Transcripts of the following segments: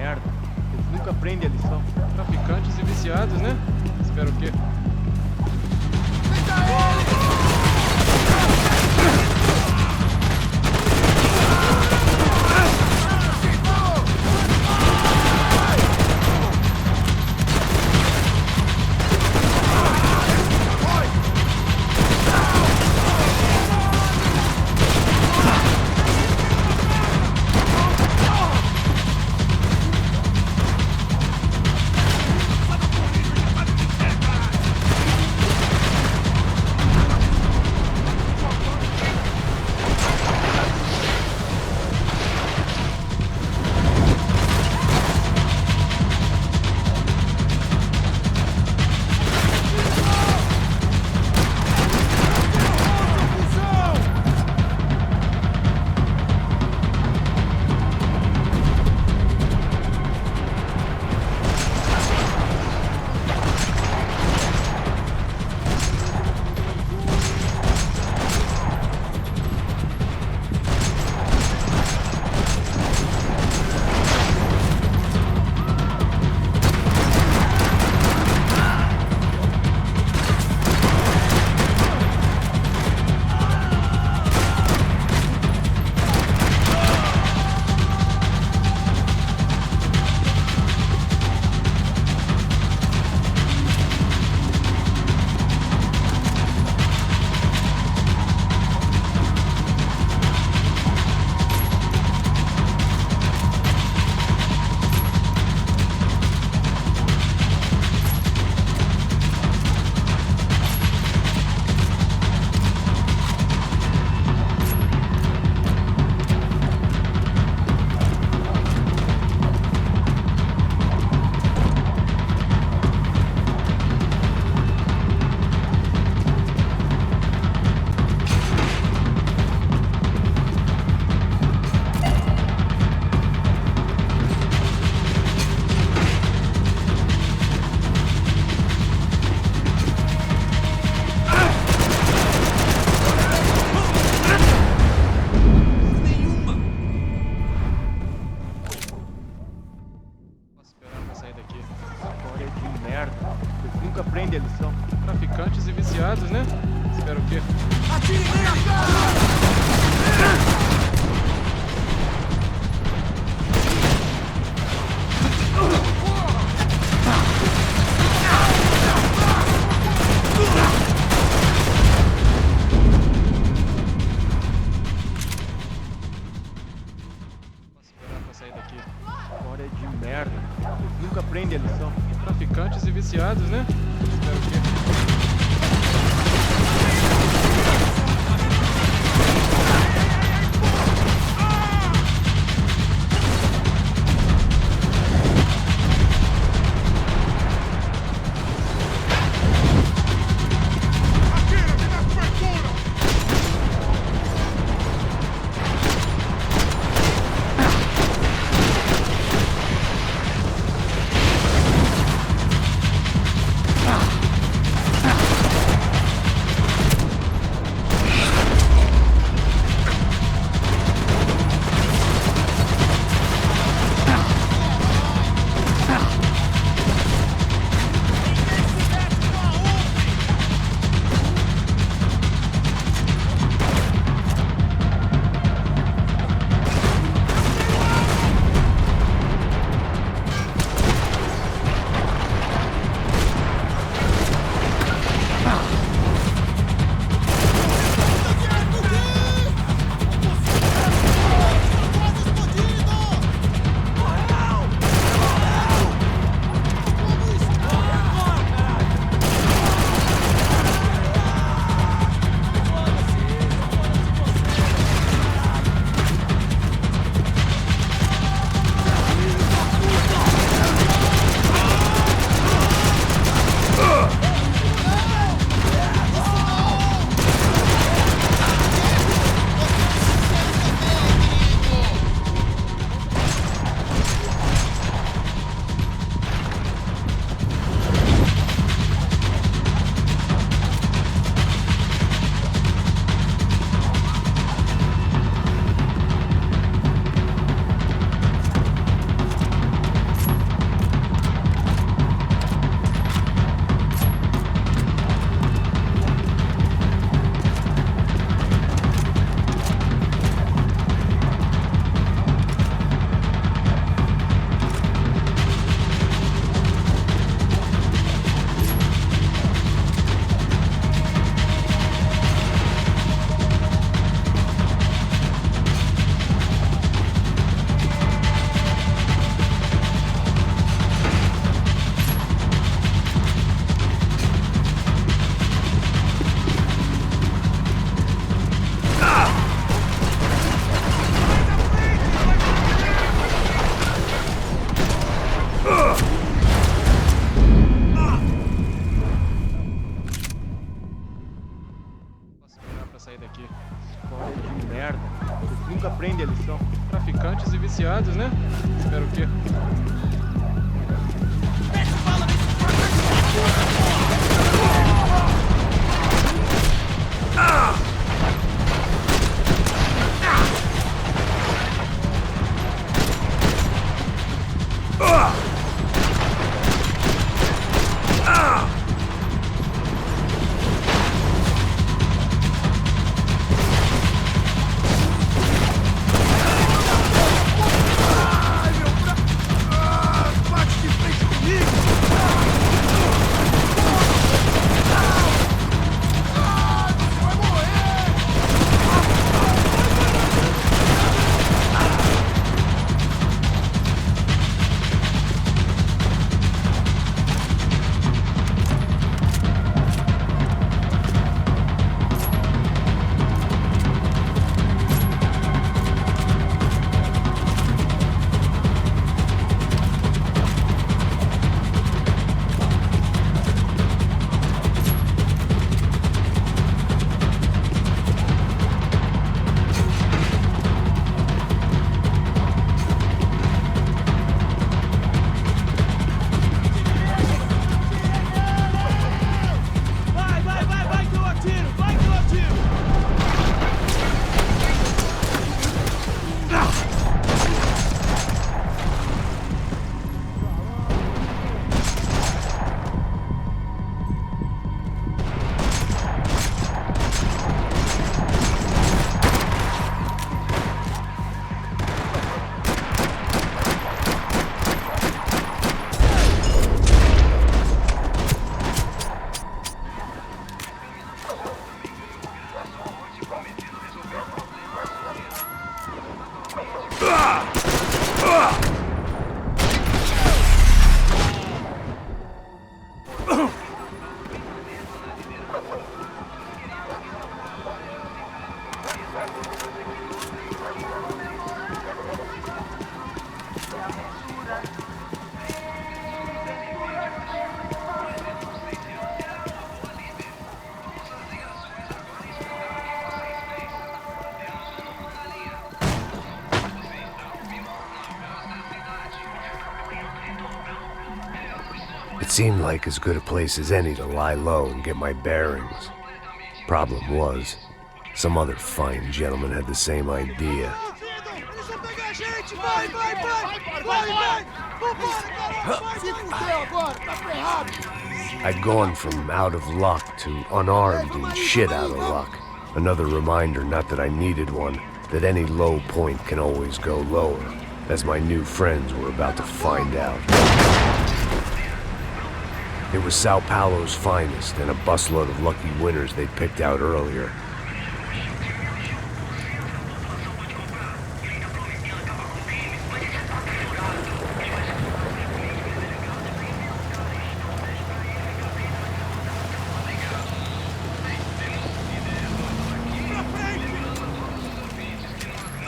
merda. Eles nunca aprendem a lição. Traficantes e viciados, né? Espero o quê? Nunca aprende a lição. Traficantes e viciados, né? Espero o quê? Atire nele! História de merda. Eles nunca aprendem a lição. Traficantes e viciados, né? Espero o quê? viciados, né? Espera o quê? It seemed like as good a place as any to lie low and get my bearings. Problem was, some other fine gentleman had the same idea. I'd gone from out of luck to unarmed and shit out of luck. Another reminder, not that I needed one, that any low point can always go lower, as my new friends were about to find out. It was Sao Paulo's finest and a busload of lucky winners they'd picked out earlier.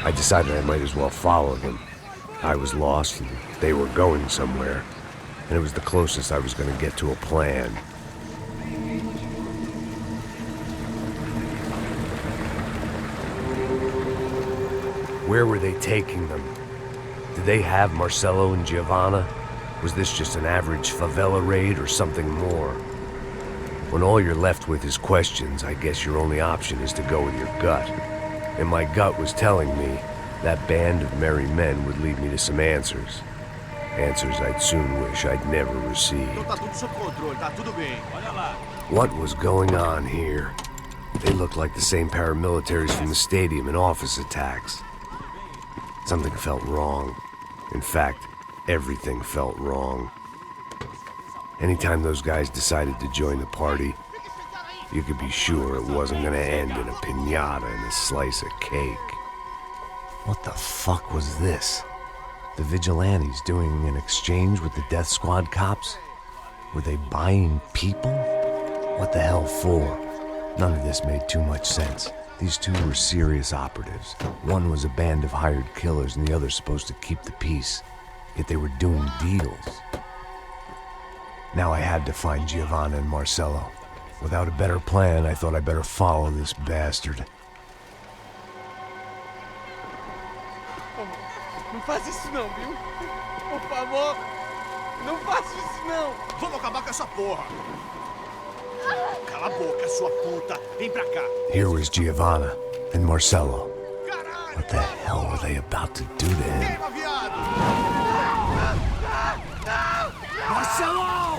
I decided I might as well follow them. I was lost and they were going somewhere, and it was the closest I was going to get to a plan. Where were they taking them? Did they have Marcelo and Giovanna? Was this just an average favela raid or something more? When all you're left with is questions, I guess your only option is to go with your gut. And my gut was telling me that band of merry men would lead me to some answers. Answers I'd soon wish I'd never received. What was going on here? They looked like the same paramilitaries from the stadium in office attacks. Something felt wrong. In fact, everything felt wrong. Anytime those guys decided to join the party, you could be sure it wasn't gonna end in a piñata and a slice of cake. What the fuck was this? The vigilantes doing an exchange with the death squad cops? Were they buying people? What the hell for? None of this made too much sense. These two were serious operatives. One was a band of hired killers and the other supposed to keep the peace. Yet they were doing deals. Now I had to find Giovanna and Marcelo. Without a better plan, I thought I better follow this bastard. Não faz isso não, viu? Por favor, não faça isso não. Vamos acabar com essa porra. Cala a boca, sua puta. Vem pra cá. Here was Giovanna and Marcello. Caralho! What the hell were they about to do to him? Queima, viado! Marcello!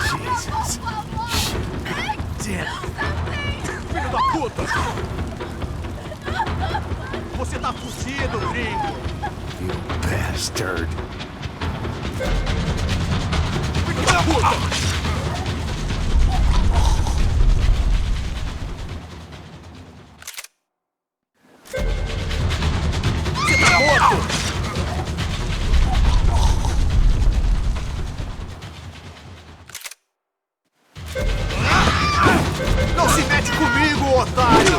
Jesus. Damn. Filho da puta! Você tá fudido, gringo! You bastard. Filho da puta! Você tá morto! Não se mete comigo, otário!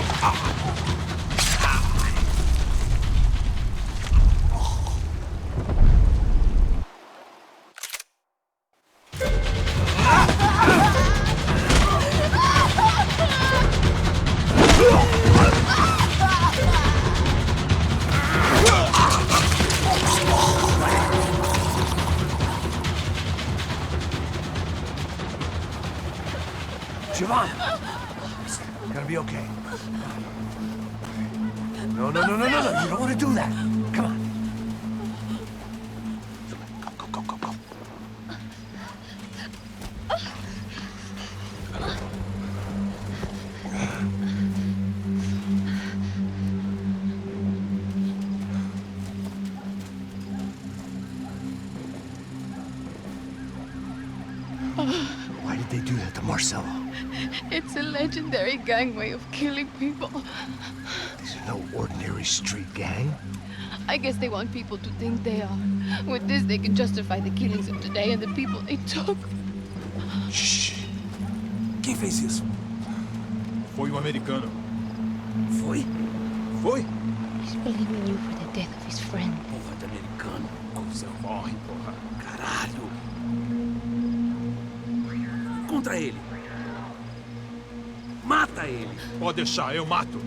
Giovanna! It's gonna be okay. No, no, no, no, no, no. You don't want to do that. Come on. Go, go, go, go, go. Why did they do that to Marcello? It's a legendary gang way of killing people. These are no ordinary street gang. I guess they want people to think they are. With this, they can justify the killings of today and the people they took. Shh. Quem fez isso? Foi americano. Foi? Foi? He's blaming you for the death of his friend. Porra de americano. Coisa morre, porra. Caralho. Contra ele. Mata ele. Pode deixar, eu mato.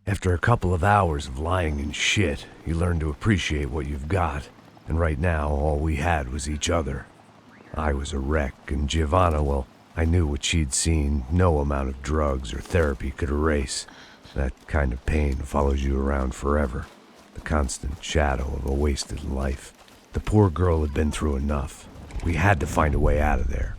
After a couple of hours of lying in shit, you learn to appreciate what you've got. And right now, all we had was each other. I was a wreck, and Giovanna, well, I knew what she'd seen no amount of drugs or therapy could erase. That kind of pain follows you around forever. The constant shadow of a wasted life. The poor girl had been through enough. We had to find a way out of there.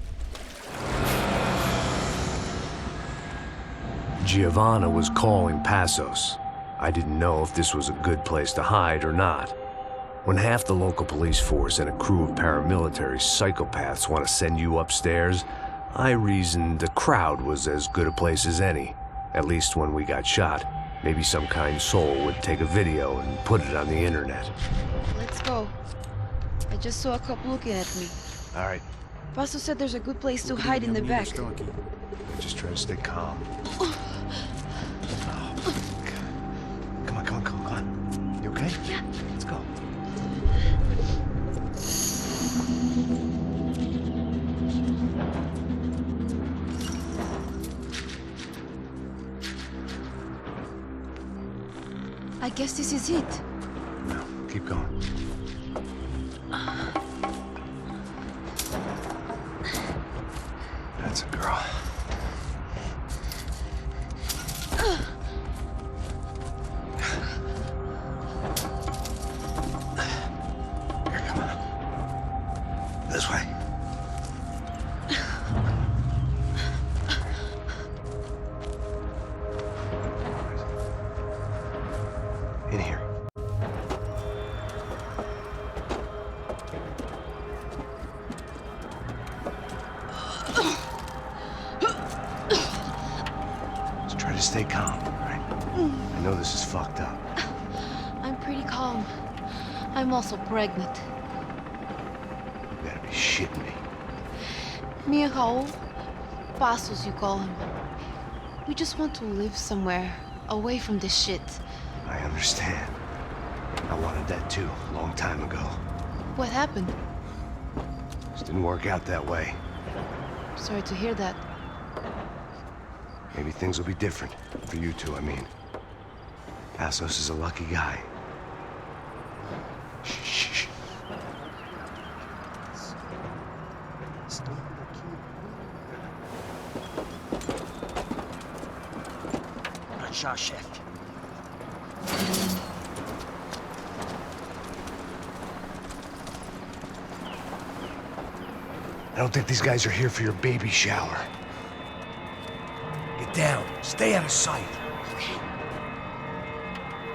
Giovanna was calling Passos. I didn't know if this was a good place to hide or not. When half the local police force and a crew of paramilitary psychopaths want to send you upstairs, I reasoned the crowd was as good a place as any. At least when we got shot. Maybe some kind soul would take a video and put it on the internet. Let's go. I just saw a cop looking at me. All right, Pasto said there's a good place to hide in the back. just try to stay calm. Oh, come on, come on, come on, come on. You okay? Yeah. Let's go. I guess this is it. No, keep going. That's a girl. Here, come on. This way. In here. know this is fucked up. I'm pretty calm. I'm also pregnant. You gotta be shitting me. Me and Raul, Passos you call him. We just want to live somewhere, away from this shit. I understand. I wanted that too, a long time ago. What happened? Just didn't work out that way. Sorry to hear that. Maybe things will be different. For you two, I mean. Passos is a lucky guy. Shh. Já, chefe. I don't think these guys are here for your baby shower. Get down. Stay out of sight.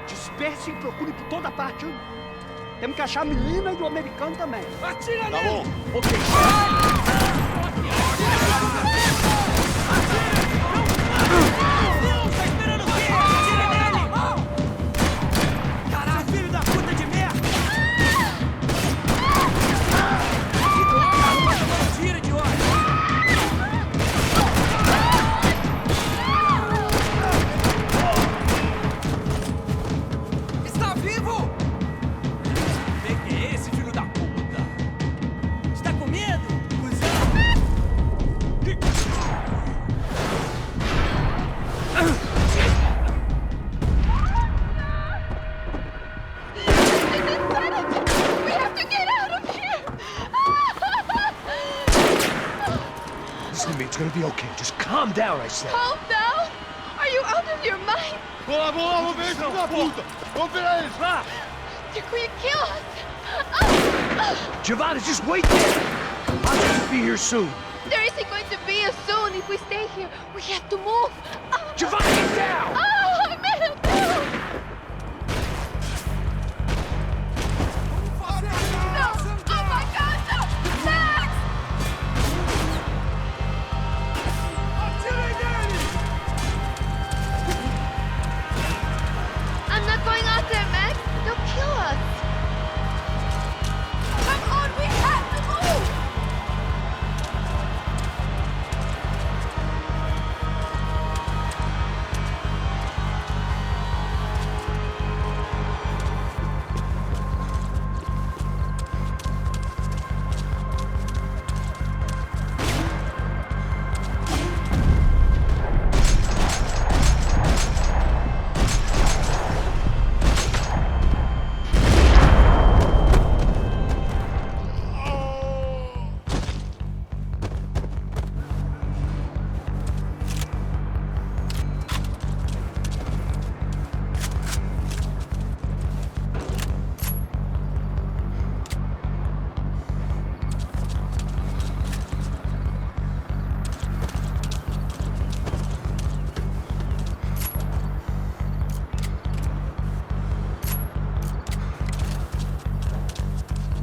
Disperse e procure por toda parte. Temos que achar a menina e o americano também. Atira nele! bom. Ok. Tá esperando o quê? Atira nele! Caralho, filho da puta de merda! Tira, idiota! Está vivo? Que é esse, filho da puta? Está com medo? We have to get out of here! Listen to me, it's gonna be okay. Just calm down, I said. Calm down! Are you out of your mind? Vamos lá, vamos ver esse filho da puta! Vamos virar eles, vá! They're going to kill us! Giovanni, just wait there! I'll just be here soon. There isn't going to be a soon if we stay here. We have to move. Giovanni, get down! Oh, I'm in a No! Oh my God, no! Max! I'm not going out there, Max. They'll kill us. Come on, we have to move!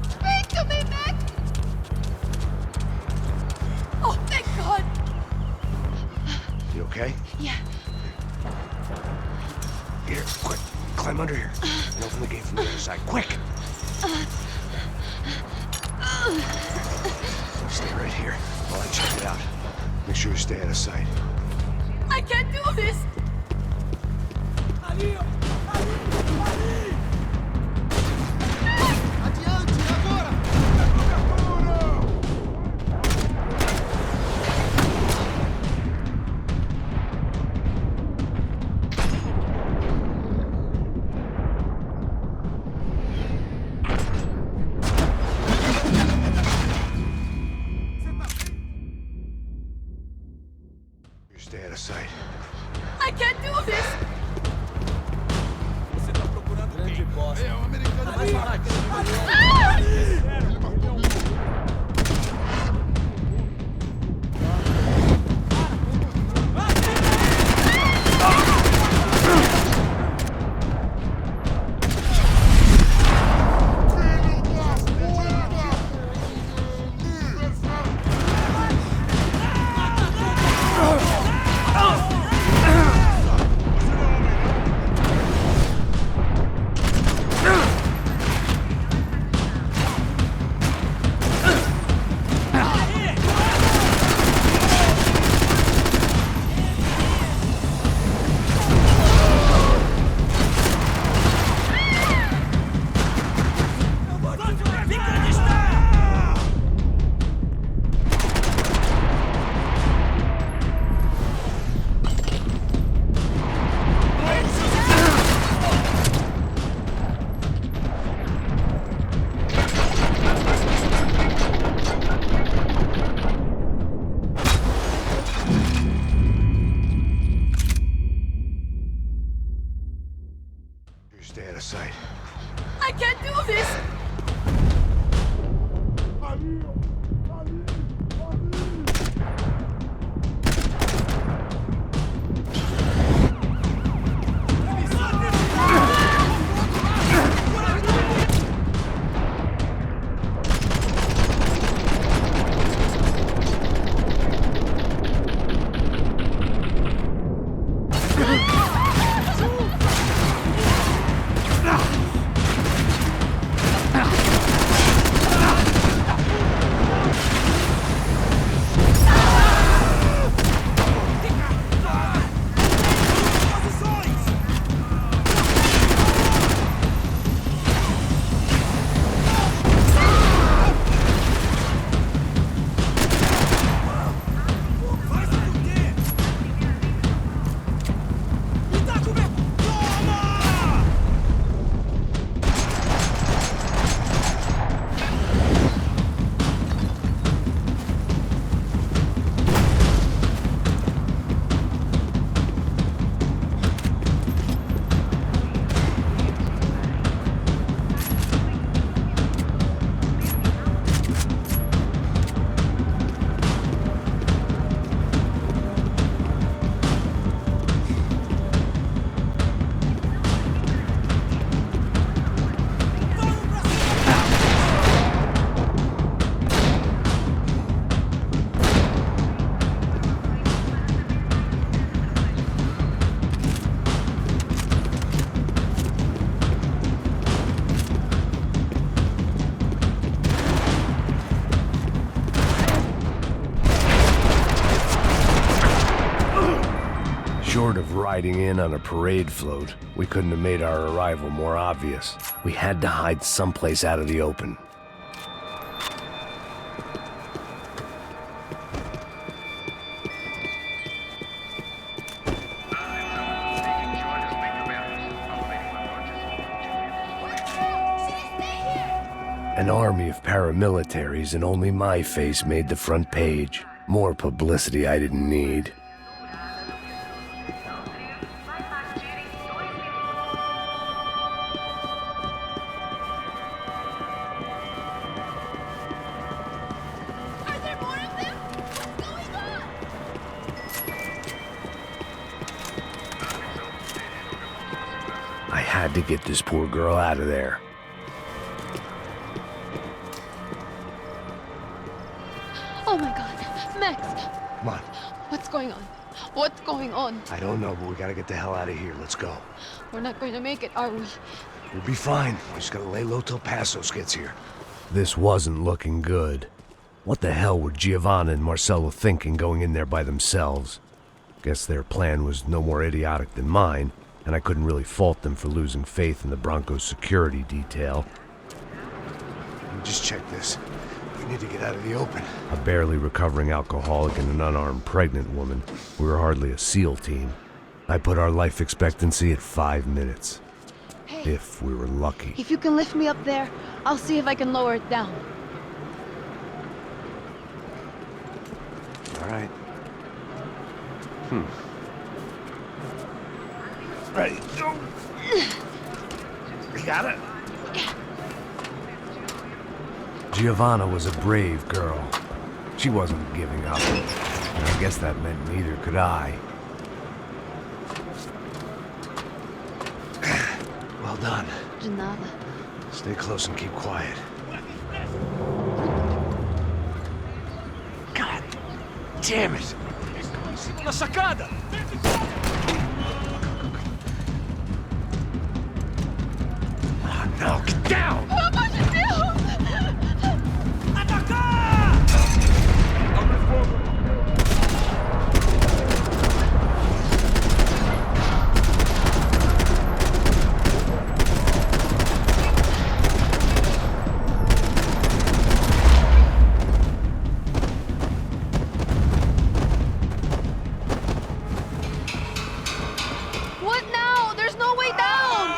Speak to me, Max! Oh, thank God! You okay? Yeah. Here, quick. Climb under here. And open the gate from the other side. Quick! Stay right here while I check it out. Make sure you stay out of sight. I can't do this! Ali, ó! Ali! Adiante, agora! You stay out of sight. I Stay out of sight. I can't do this! Short of riding in on a parade float, we couldn't have made our arrival more obvious. We had to hide someplace out of the open. An army of paramilitaries and only my face made the front page. More publicity I didn't need. Are there more of them? What's going on? I had to get this poor girl out of there. Oh my god. Max! Come on. What's going on? What's going on? I don't know, but we gotta get the hell out of here. Let's go. We're not going to make it, are we? We'll be fine. We just gotta lay low till Passos gets here. This wasn't looking good. What the hell were Giovanna and Marcello thinking going in there by themselves? Guess their plan was no more idiotic than mine, and I couldn't really fault them for losing faith in the Broncos security detail. Just check this. We need to get out of the open. A barely recovering alcoholic and an unarmed pregnant woman. We were hardly a SEAL team. I put our life expectancy at 5 minutes. Hey, If we were lucky. if you can lift me up there, I'll see if I can lower it down. All right. Ready? Go. You got it? Giovanna was a brave girl. She wasn't giving up. And I guess that meant neither could I. Well done. De nada. Stay close and keep quiet. God damn it! Na sacada! Oh, no, get down! What now? There's no way down!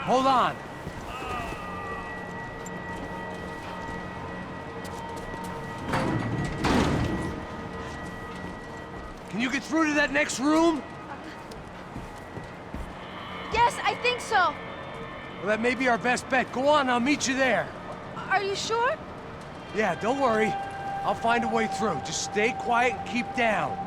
Hold on! Can you get through to that next room? Yes! Yes, I think so. Well, that may be our best bet. Go on, I'll meet you there. Are you sure? Yeah, don't worry. I'll find a way through. Just stay quiet and keep down.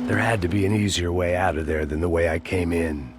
There had to be an easier way out of there than the way I came in.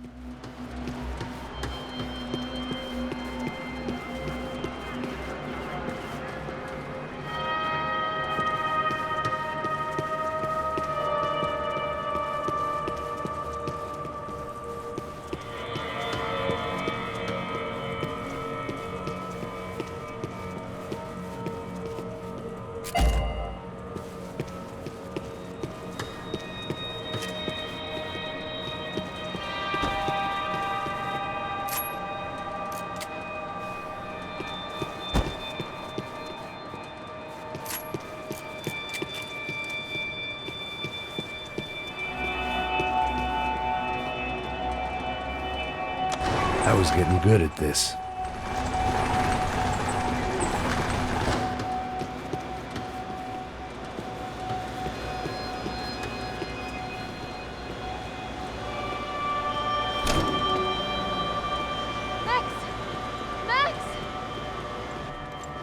I was getting good at this.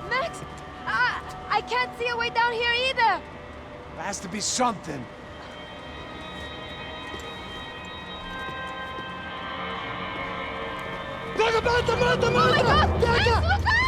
Max, I can't see a way down here either. There has to be something. Oh my God! Max, look out!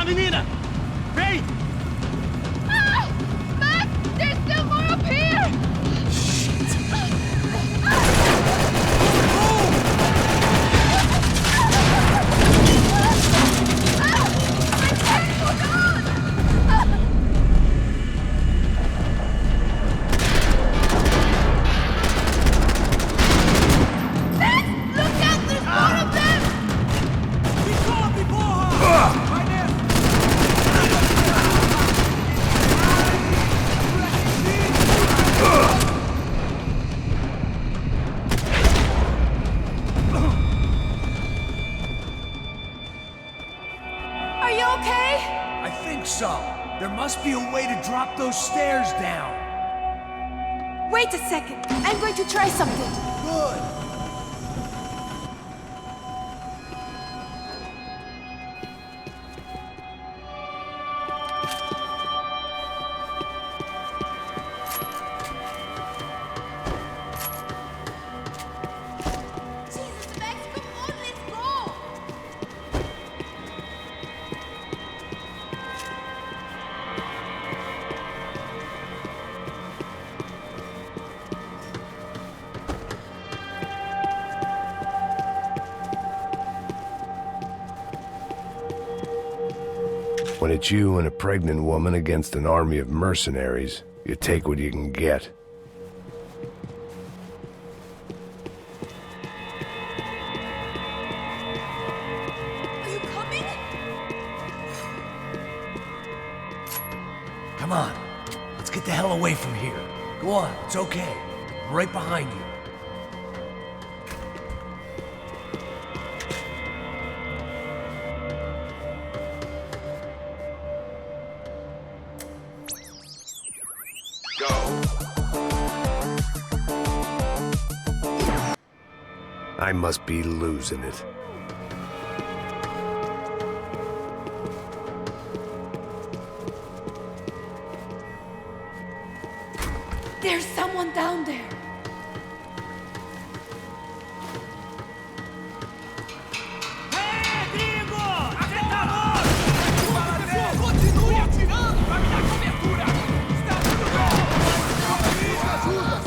menina! Vem! Ah! Max, there's still more up here! Are you okay? I think so. There must be a way to drop those stairs down. Wait a second. I'm going to try something. Good. Jesus, Max, come on, let's go! When it's you and a pregnant woman against an army of mercenaries, you take what you can get. Are you coming? Come on. Let's get the hell away from here. Go on, it's okay. I'm right behind you. I must be losing it. There's someone down there. Continue atirando pra me dar cobertura! Está tudo bem! Ajuda!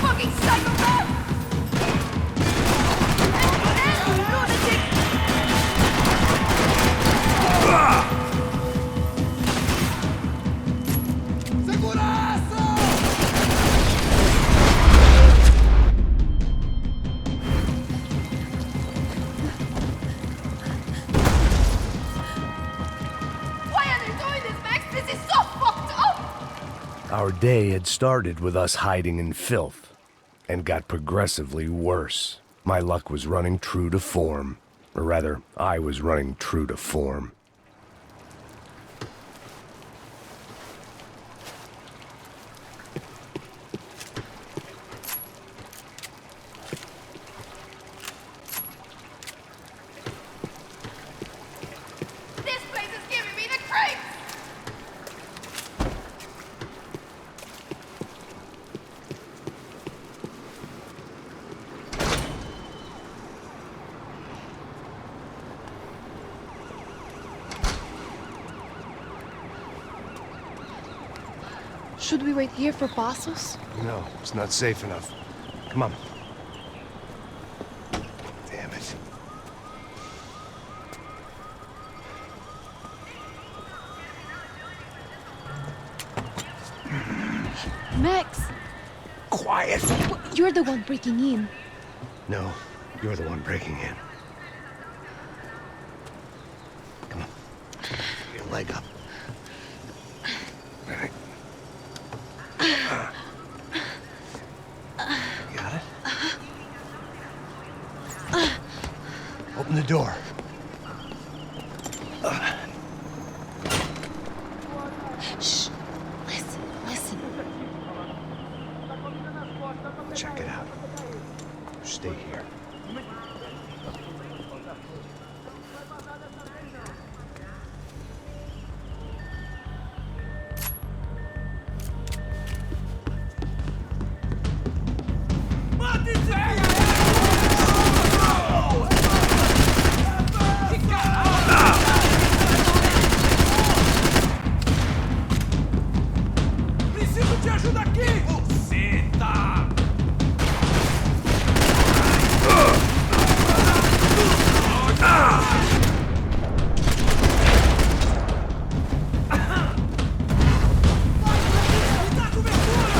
Fucking psychopath! Lunatic! Why are they doing this, Max? This is so fucked up! Our day had started with us hiding in filth, and got progressively worse. My luck was running true to form. Or rather, I was running true to form. This place is giving me the creeps! Should we wait here for Passos? No, it's not safe enough. Come on. Damn it. Max! Quiet! You're the one breaking in. No, you're the one breaking in. Come on. Get your leg up. All right. Got it? Open the door. Shh. Listen, listen. Check it out. Stay here. Preciso de ajuda aqui! Você tá... Me dá cobertura!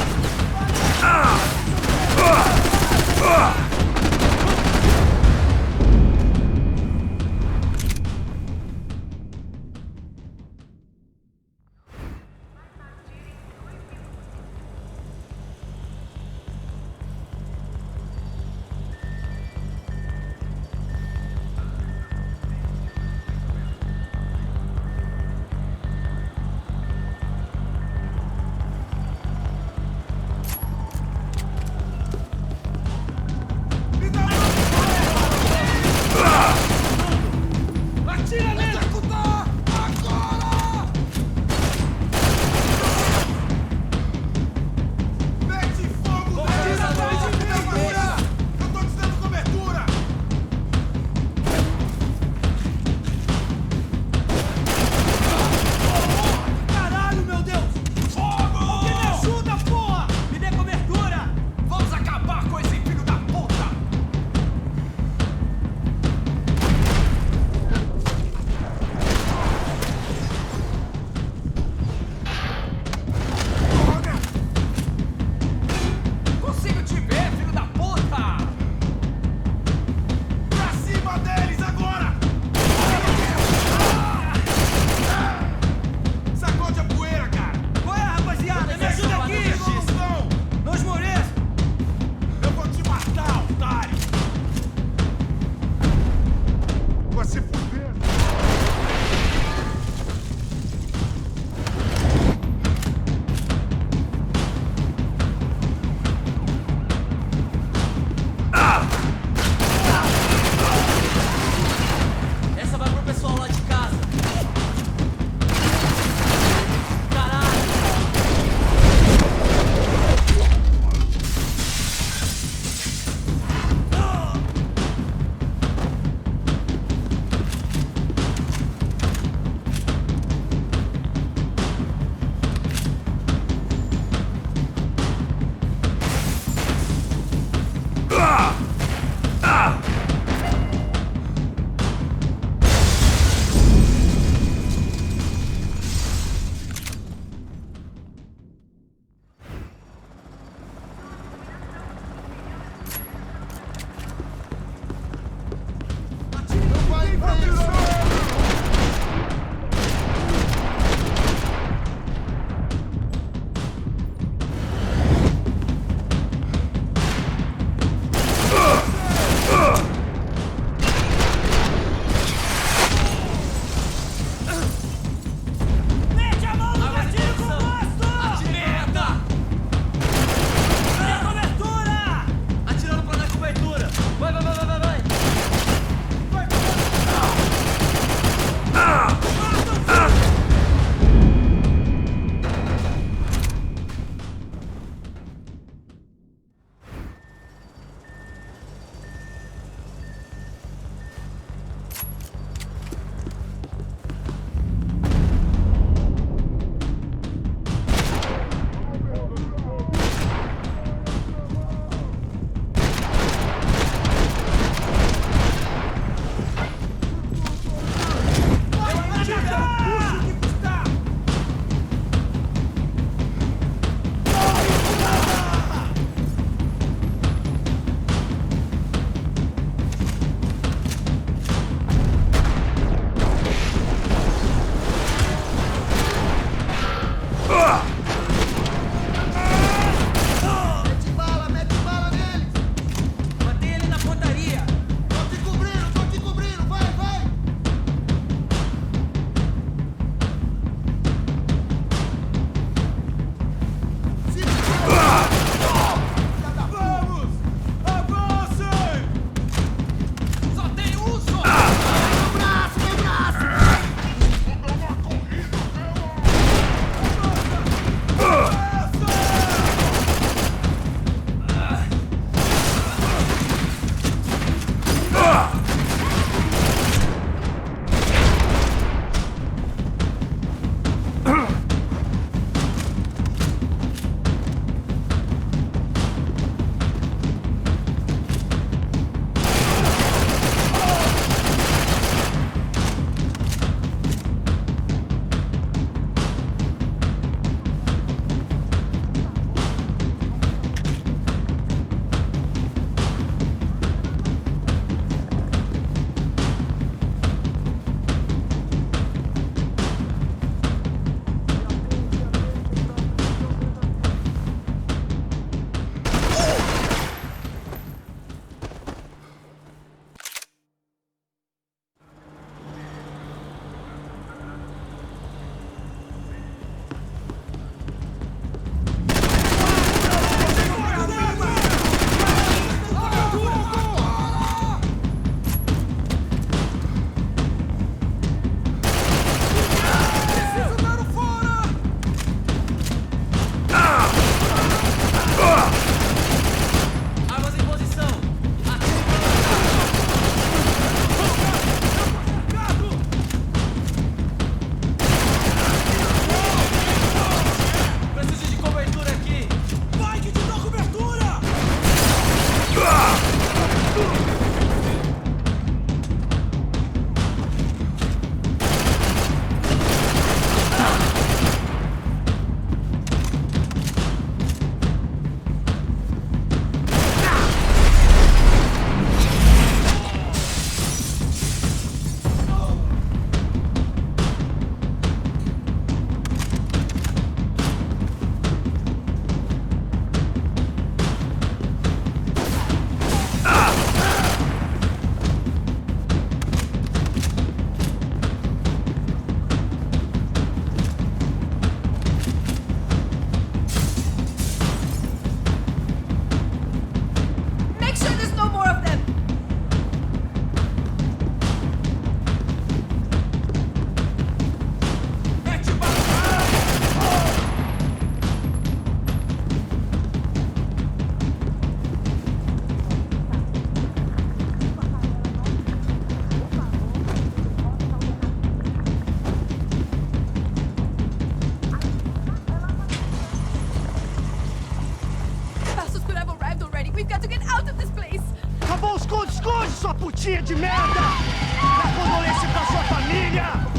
tia de merda! Dá condolência pra sua família!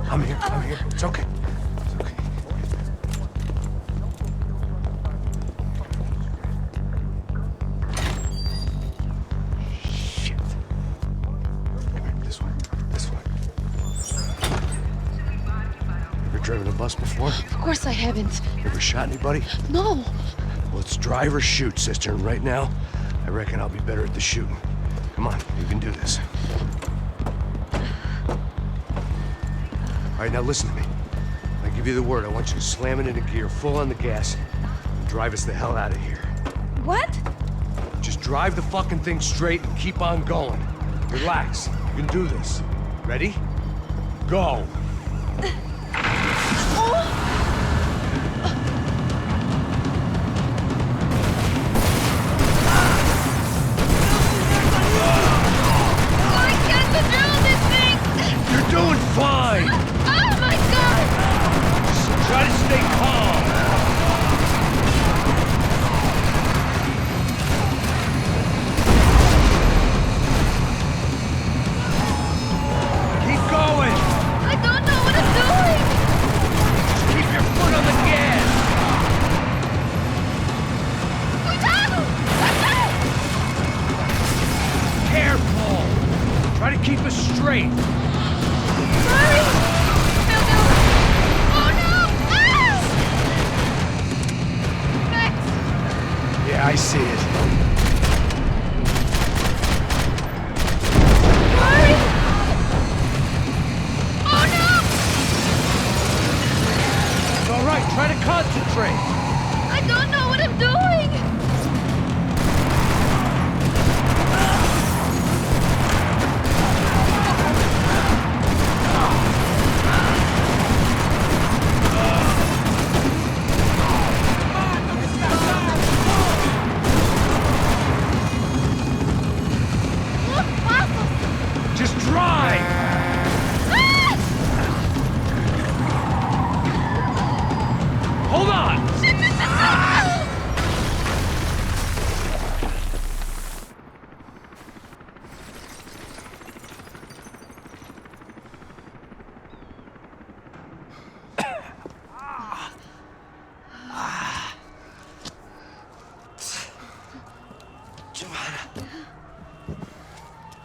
I'm here. It's okay. It's okay. Shit. Come here, this way. Ever driven a bus before? Of course I haven't. Ever shot anybody? No. Well, it's drive or shoot, sister, and right now, I reckon I'll be better at the shooting. Come on, you can do this. All right, now listen to me. I give you the word. I want you to slam it into gear, full on the gas, and drive us the hell out of here. What? Just drive the fucking thing straight and keep on going. Relax. You can do this. Ready? Go. I can't control this thing! You're doing fine. Oh my god! Try to stay calm. Keep going. I don't know what I'm doing! Just keep your foot on the gas. Cuidado! Careful. Try to keep us straight. Hurry! Meu Deus! Oh no! Ah! Max! Yeah, I see it. Hurry! Oh no! It's all right. Try to concentrate. I don't know what I'm doing! Look, passos! Just drive. Ah! Hold on.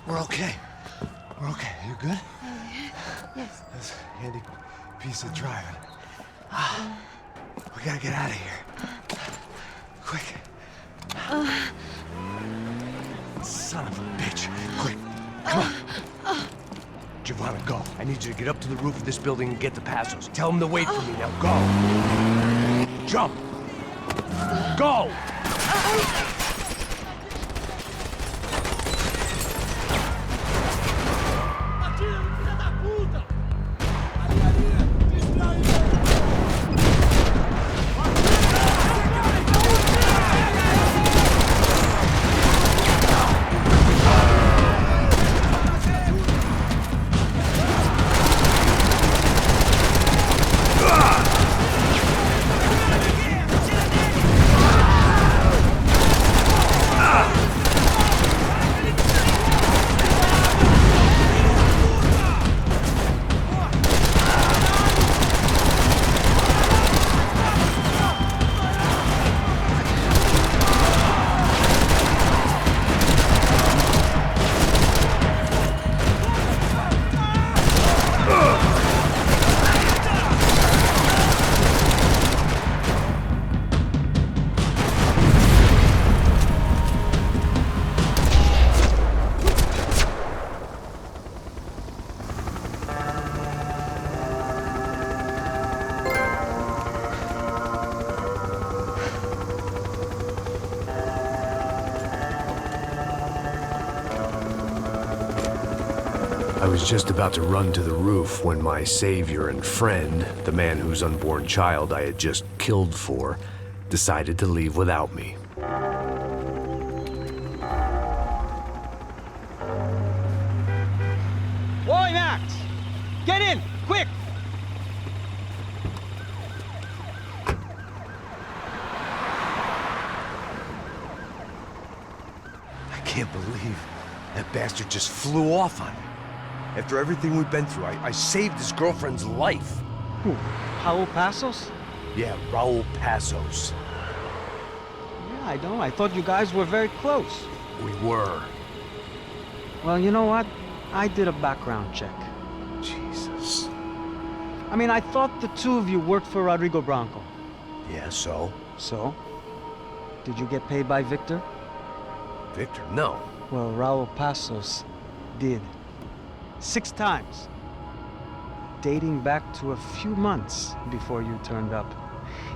We're okay. We're okay. You good? Yes. That's a handy piece of driving. We gotta get out of here. Quick. Son of a bitch. Quick. Come on. Giovanna, go. I need you to get up to the roof of this building and get the Passos. Tell them to wait for me. Now go. Jump. Go. Atira, filha da puta! Ali, distraído! I was just about to run to the roof when my savior and friend, the man whose unborn child I had just killed for, decided to leave without me. Oi, Max! Get in! Quick! can't believe that bastard just flew off on me. After everything we've been through, I saved his girlfriend's life. Who? Raul Passos? Yeah, Raul Passos. Yeah, I know. I thought you guys were very close. We were. Well, you know what? I did a background check. Jesus. I mean, I thought the two of you worked for Rodrigo Branco. Yeah, so? So? Did you get paid by Victor? Victor, no. Well, Raul Passos did. 6 times. Dating back to a few months before you turned up.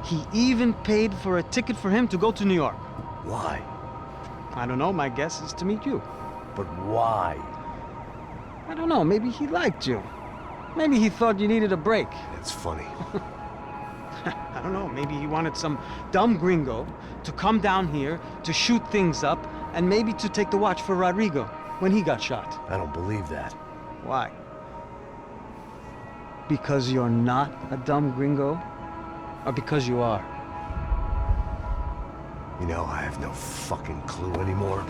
He even paid for a ticket for him to go to New York. Why? I don't know, my guess is to meet you. But why? I don't know, maybe he liked you. Maybe he thought you needed a break. That's funny. I don't know, maybe he wanted some dumb gringo to come down here to shoot things up and maybe to take the watch for Rodrigo when he got shot. I don't believe that. Why? Because you're not a dumb gringo? Or because you are? You know, I have no fucking clue anymore.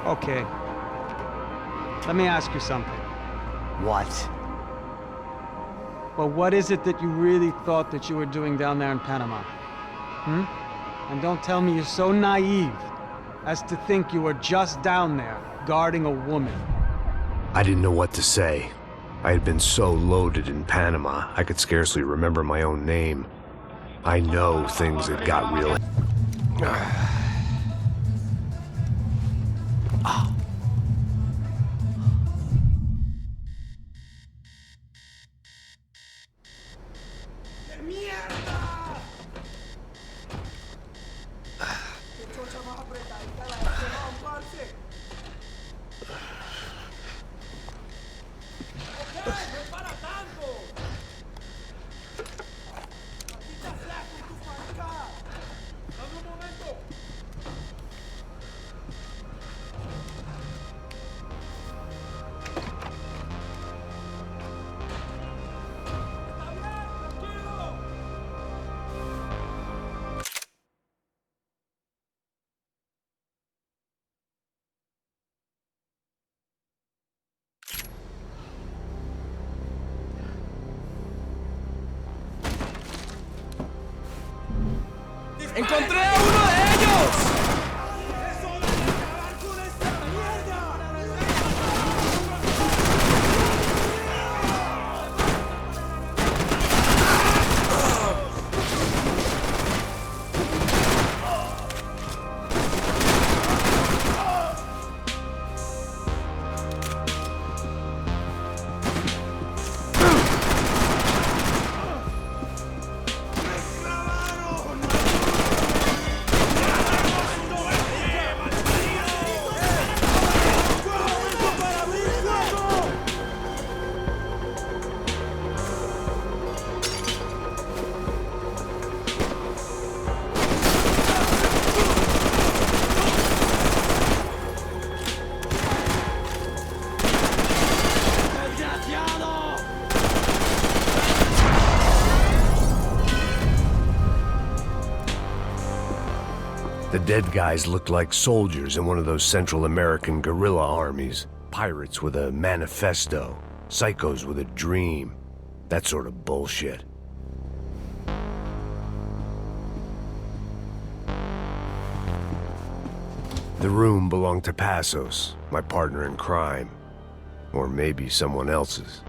Okay. Let me ask you something. What? Well, what is it that you really thought that you were doing down there in Panama? And don't tell me you're so naive as to think you were just down there guarding a woman. I didn't know what to say. I had been so loaded in Panama, I could scarcely remember my own name. I know things had got real. ¡Encontré a uno de ellos! The dead guys looked like soldiers in one of those Central American guerrilla armies. Pirates with a manifesto, psychos with a dream. That sort of bullshit. The room belonged to Passos, my partner in crime. Or maybe someone else's.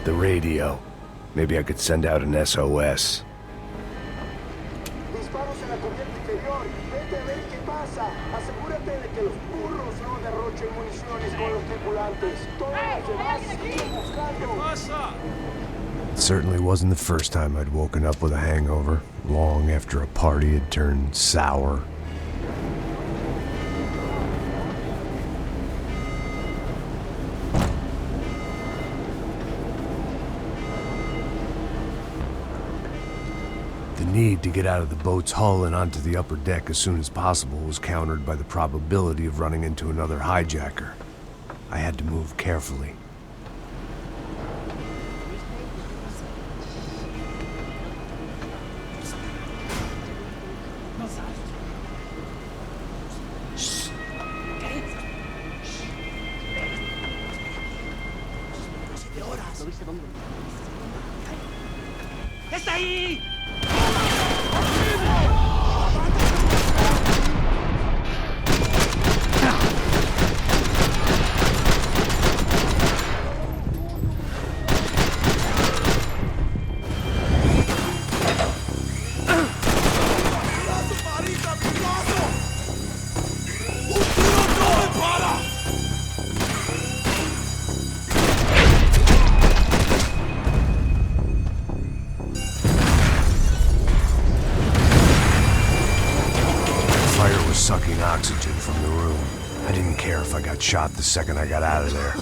The radio. Maybe I could send out an SOS. Disparos en la cubierta inferior. Vete a ver qué pasa. Asegúrate de que los burros no derrochen municiones con los tripulantes. Todos los demás siguen buscando. It certainly wasn't the first time I'd woken up with a hangover, long after a party had turned sour. The need to get out of the boat's hull and onto the upper deck as soon as possible was countered by the probability of running into another hijacker. I had to move carefully. ¡Está ahí! Sucking oxygen from the room. I didn't care if I got shot the second I got out of there.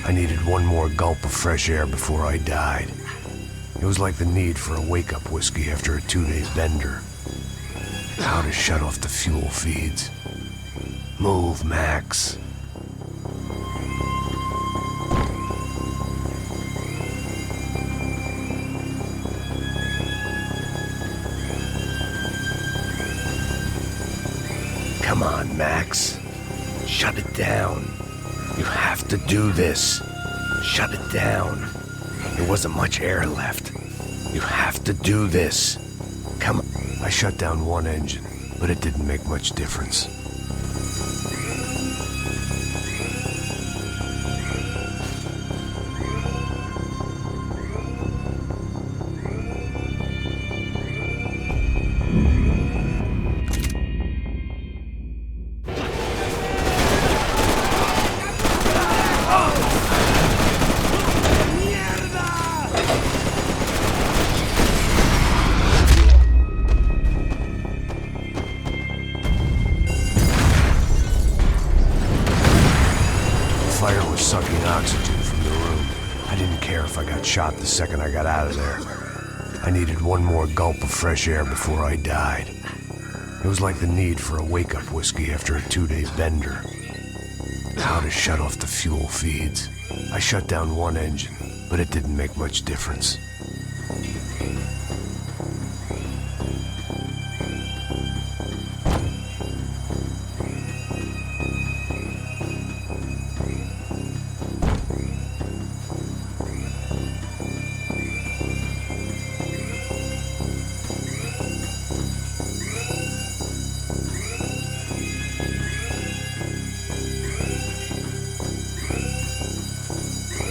I needed one more gulp of fresh air before I died. It was like the need for a wake-up whiskey after a 2-day bender. How to shut off the fuel feeds. Move, Max. Come on, Max. Shut it down. You have to do this. Shut it down. There wasn't much air left. You have to do this. Come on. I shut down one engine, but it didn't make much difference. Sucking oxygen from the room. I didn't care if I got shot the second I got out of there. I needed one more gulp of fresh air before I died. It was like the need for a wake-up whiskey after a 2-day bender. How to shut off the fuel feeds. I shut down one engine, but it didn't make much difference.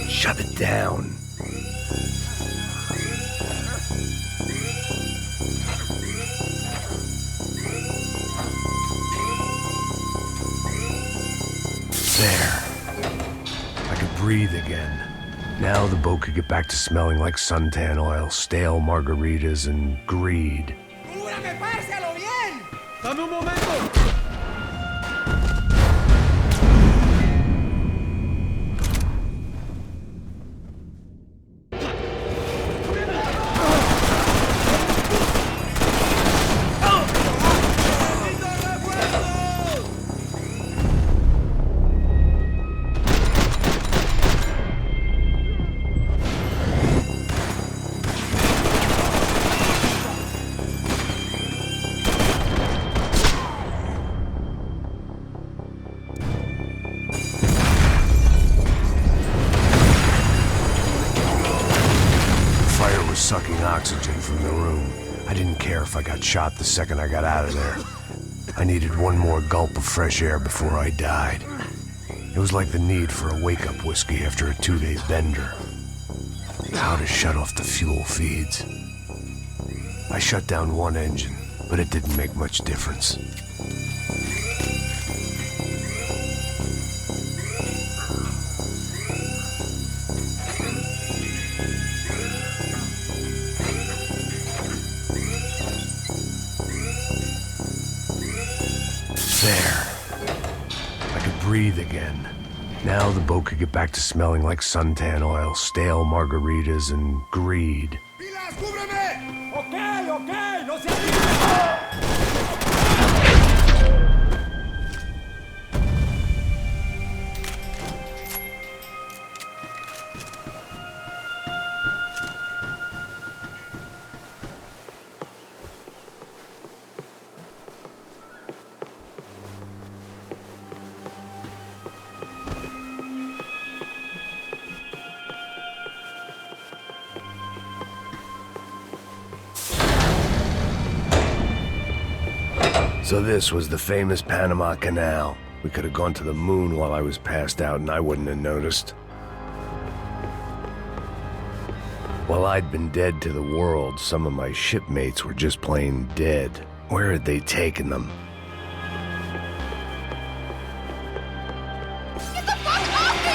Shut it down. There. I could breathe again. Now the boat could get back to smelling like suntan oil, stale margaritas, and greed. ¡Dame un momento! Sucking oxygen from the room. I didn't care if I got shot the second I got out of there. I needed one more gulp of fresh air before I died. It was like the need for a wake-up whiskey after a 2-day bender. How to shut off the fuel feeds. I shut down one engine, but it didn't make much difference. There. I could breathe again. Now the boat could get back to smelling like suntan oil, stale margaritas, and greed. ¡Pilas, cúbreme! ¡Ok, ok! ¡No se So this was the famous Panama Canal. We could have gone to the moon while I was passed out and I wouldn't have noticed. While I'd been dead to the world, some of my shipmates were just plain dead. Where had they taken them? Get the fuck off me!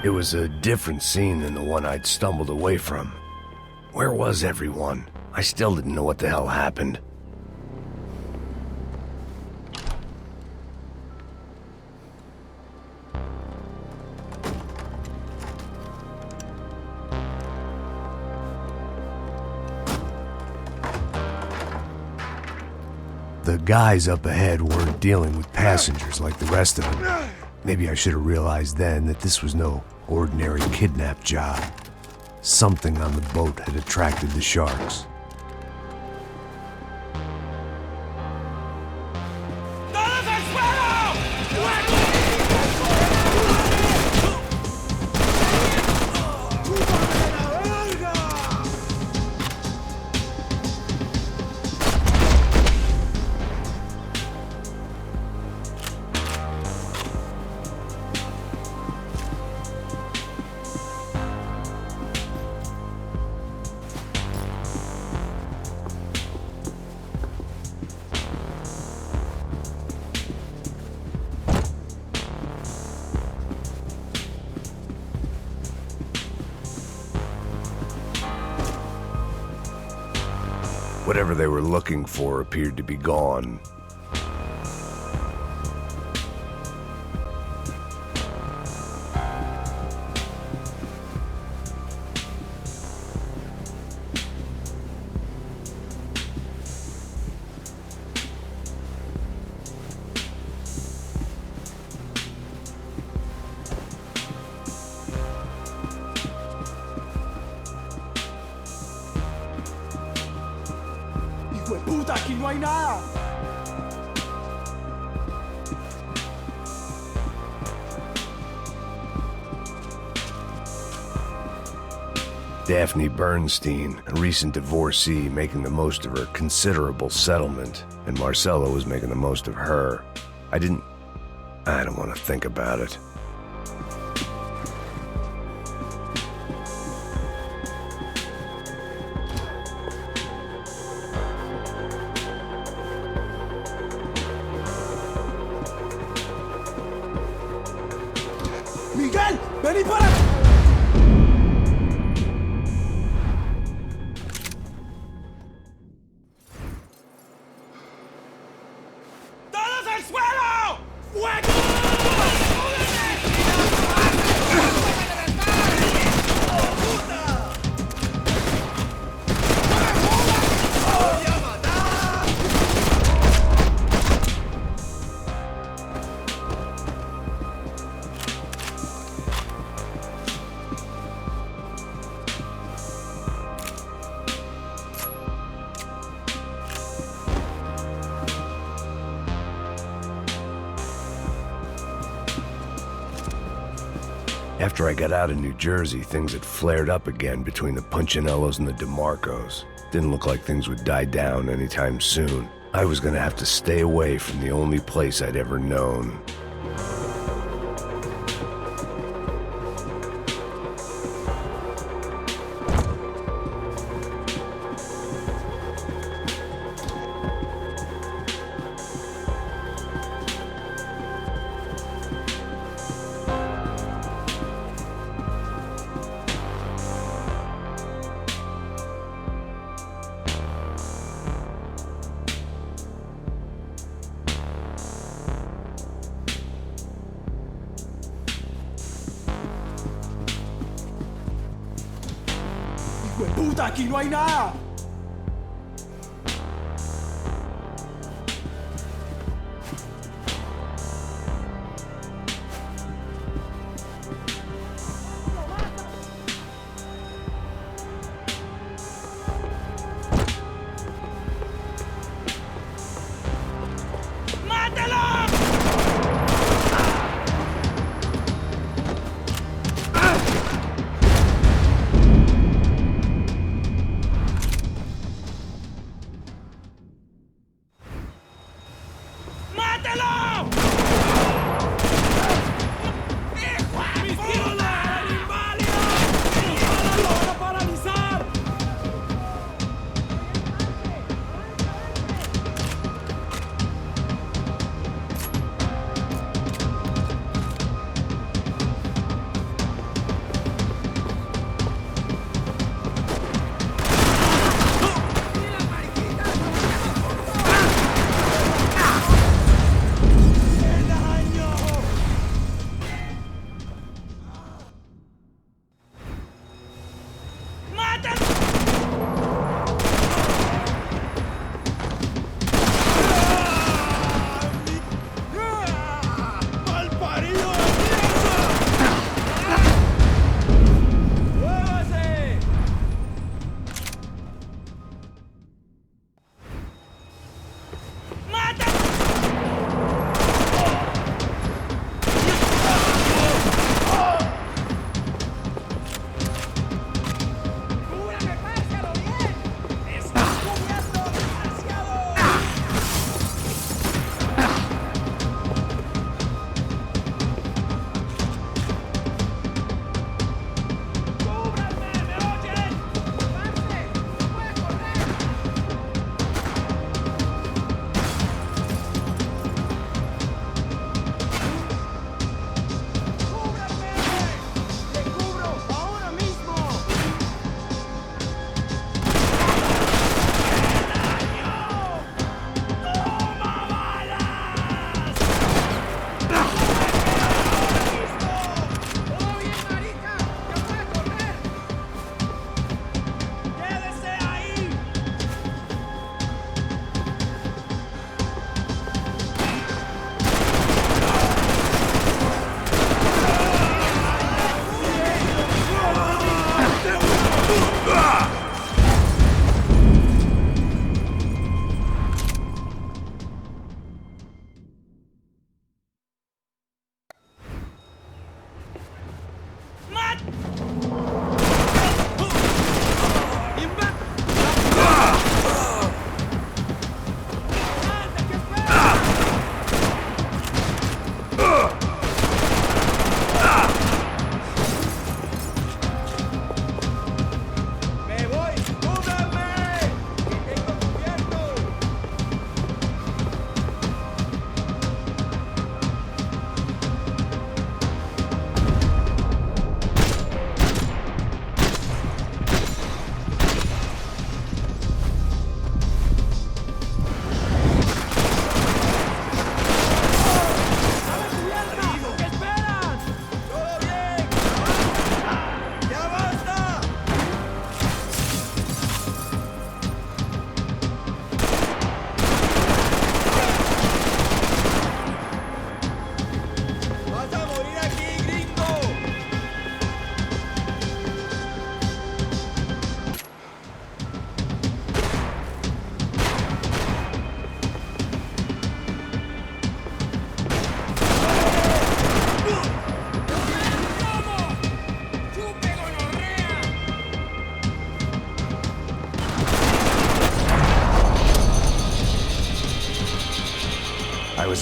It was a different scene than the one I'd stumbled away from. Where was everyone? I still didn't know what the hell happened. The guys up ahead weren't dealing with passengers like the rest of them. Maybe I should have realized then that this was no ordinary kidnap job. Something on the boat had attracted the sharks. ¡Todos al suelo! Whatever they were looking for appeared to be gone. ¡Hijo de puta, aquí no hay nada! Daphne Bernstein, a recent divorcee, making the most of her considerable settlement, and Marcella was making the most of her. I don't want to think about it. ¡Miguel! ¡Vení para acá! ¡Todos al suelo! ¡Fuego! After I got out of New Jersey, things had flared up again between the Punchinellos and the DeMarcos. Didn't look like things would die down anytime soon. I was gonna have to stay away from the only place I'd ever known. ¡Puta, aquí no hay nada!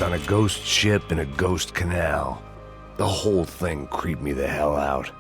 was on a ghost ship in a ghost canal. The whole thing creeped me the hell out.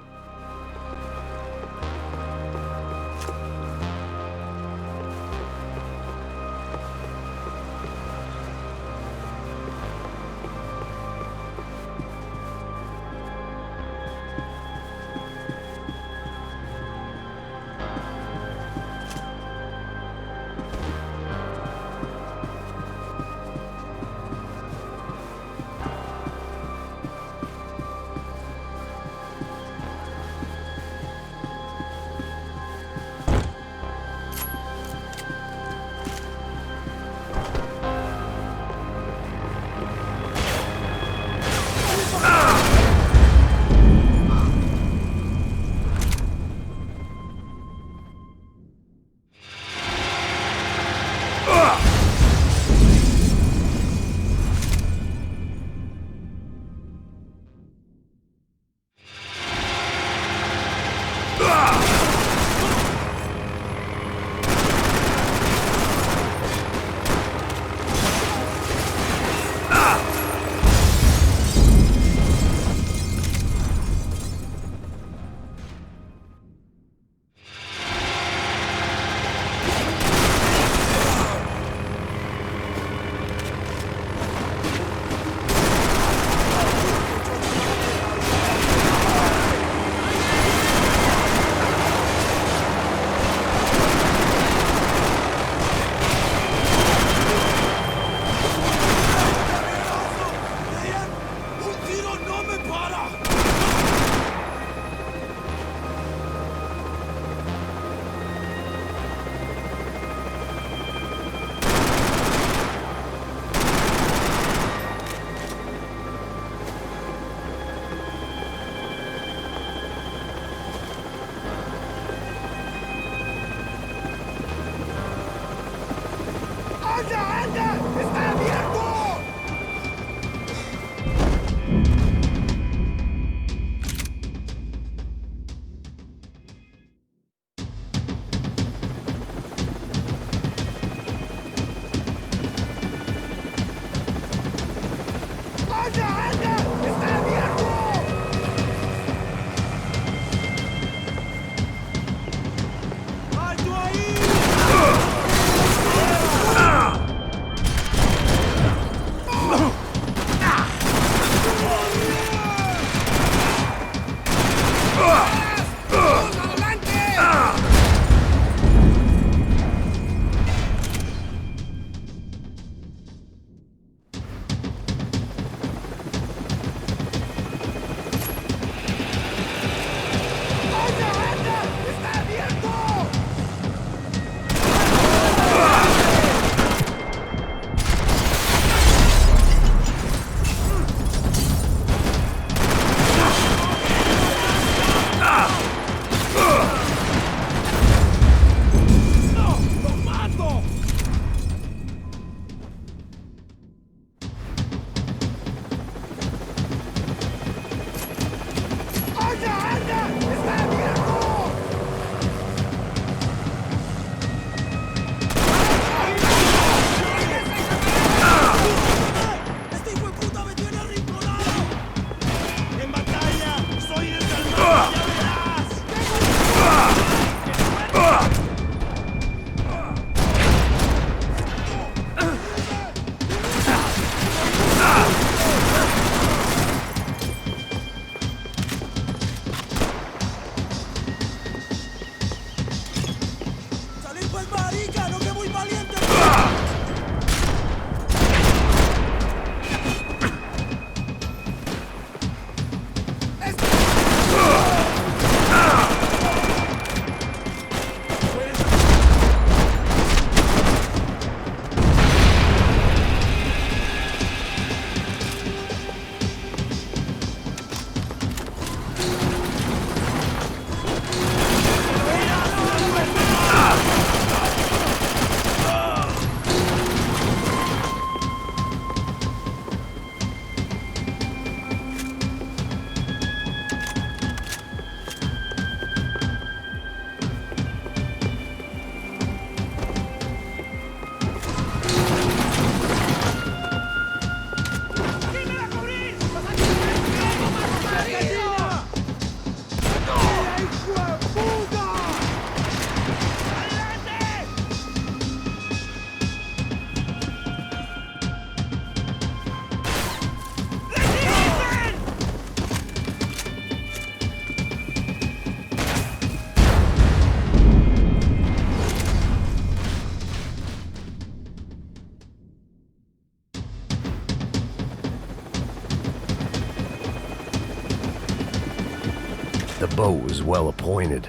The boat was well appointed.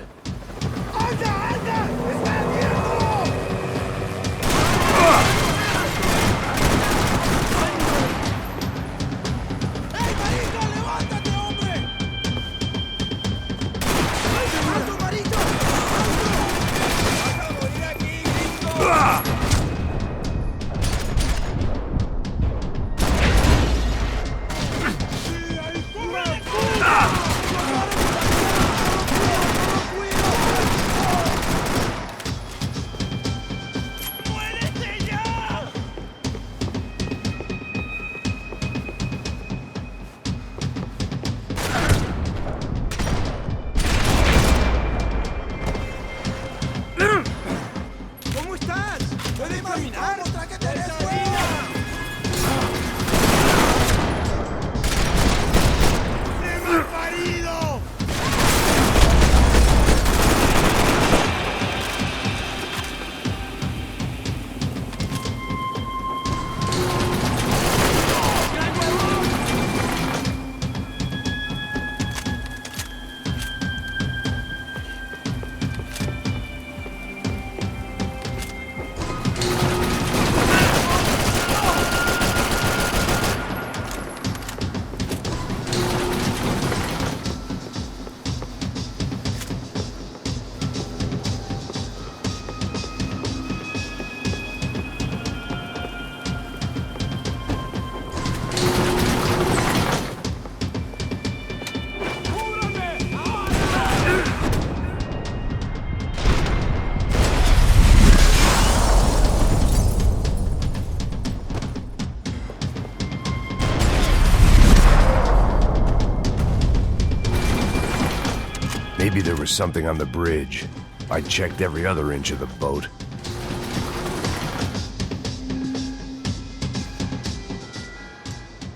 Maybe there was something on the bridge. I checked every other inch of the boat.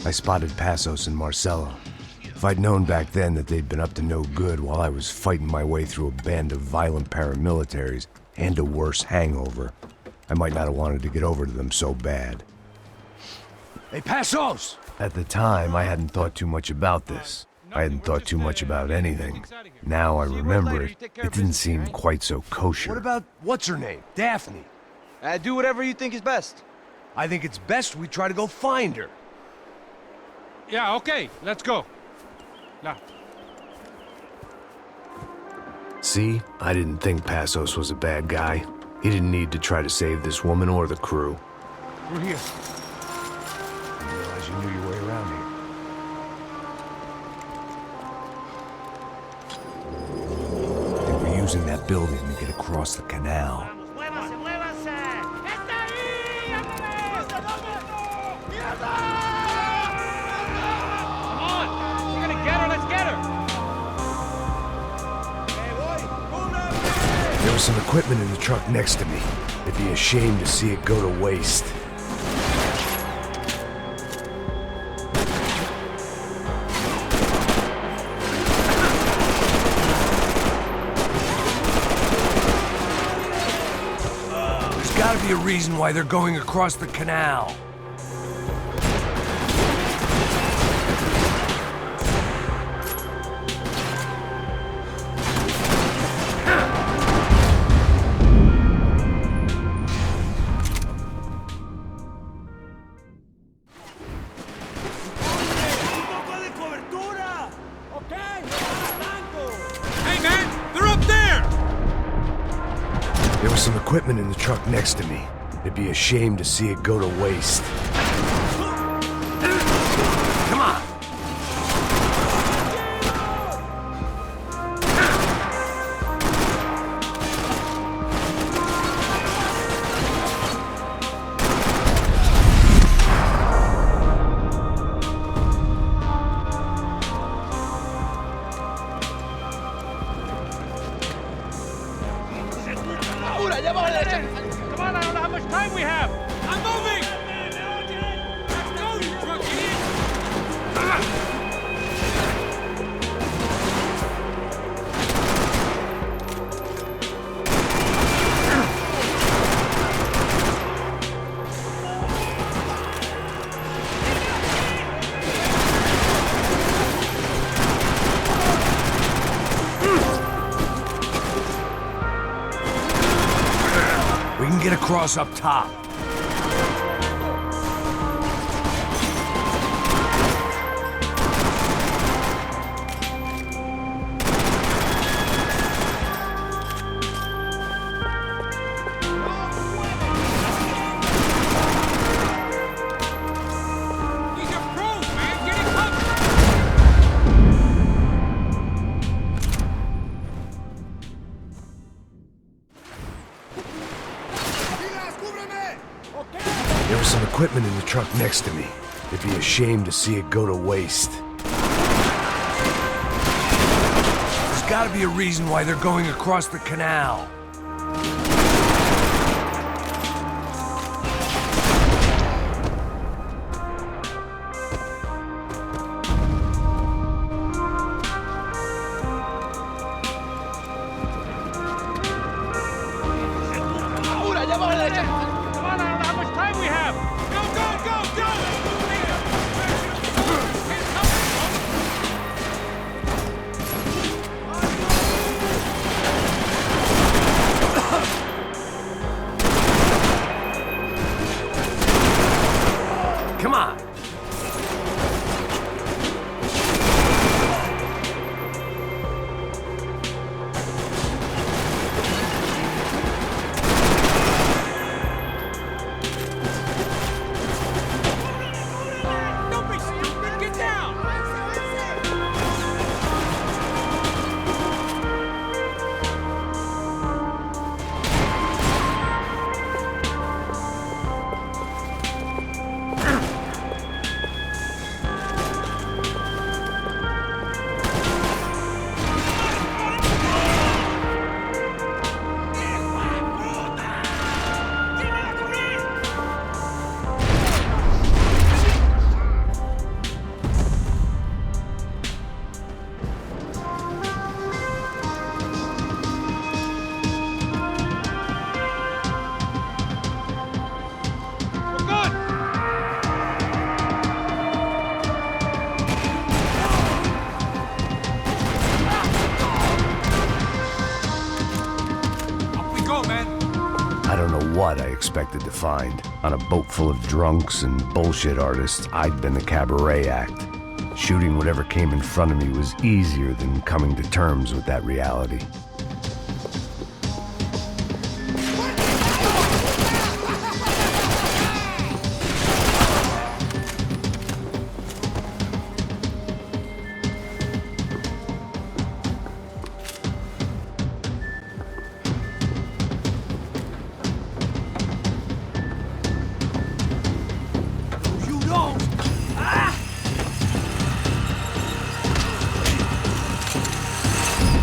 I spotted Passos and Marcelo. If I'd known back then that they'd been up to no good while I was fighting my way through a band of violent paramilitaries and a worse hangover, I might not have wanted to get over to them so bad. Hey, Passos! At the time, I hadn't thought too much about this. I hadn't thought too much about anything. Now I remember it, it didn't seem quite so kosher. What about, what's her name? Daphne. Do whatever you think is best. I think it's best we try to go find her. Yeah, okay, let's go. Now. See, I didn't think Passos was a bad guy. He didn't need to try to save this woman or the crew. We're here. I didn't realize you knew your way around here. They were using that building to get across the canal. There was some equipment in the truck next to me. It'd be a shame to see it go to waste. There's gotta be a reason why they're going across the canal. There was some equipment in the truck next to me. It'd be a shame to see it go to waste. Come on! Come on, I don't know how much time we have. I'm moving! get across up top. These are pros, man! Get it covered! There was some equipment in the truck next to me. It'd be a shame to see it go to waste. There's gotta be a reason why they're going across the canal. Come on! Don't be stupid! Get down! I don't know what I expected to find. On a boat full of drunks and bullshit artists, I'd been the cabaret act. Shooting whatever came in front of me was easier than coming to terms with that reality.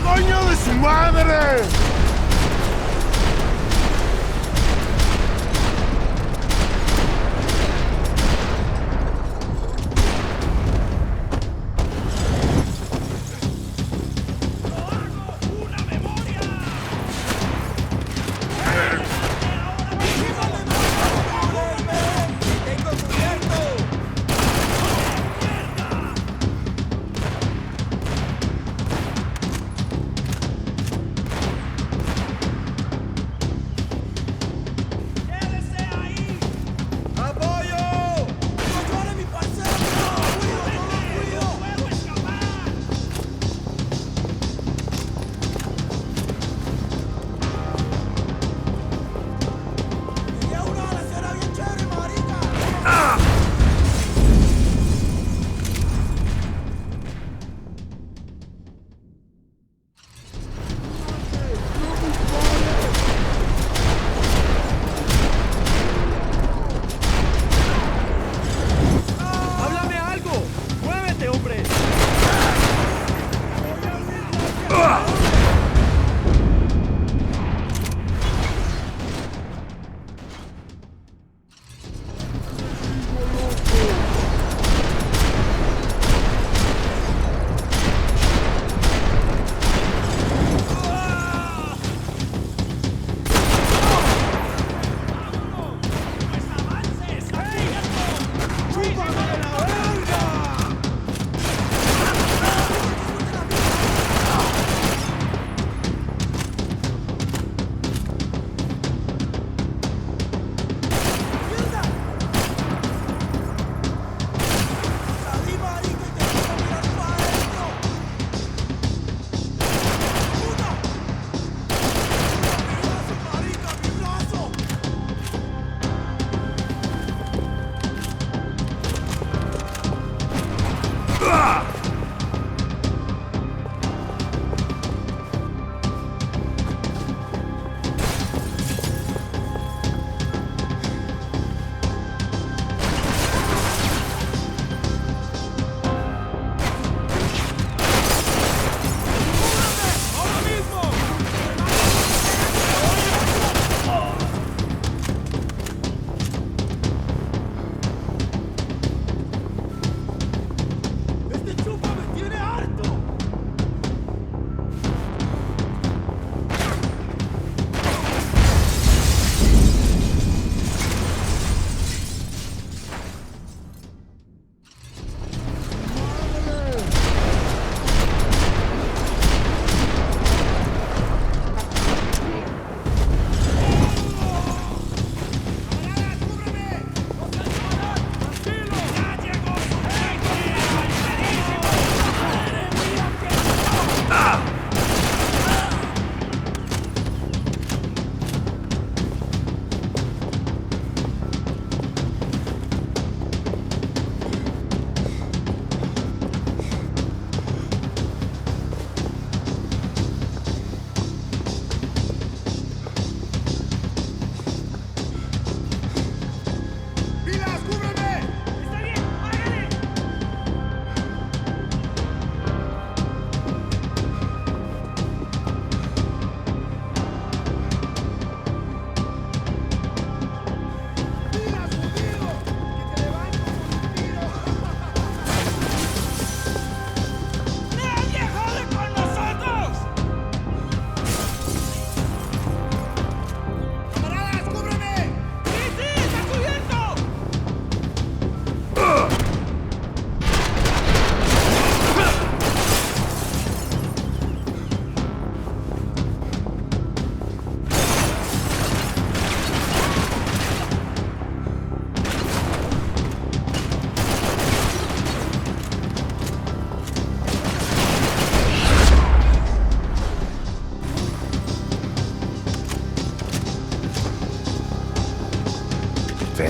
¡Coño de su madre!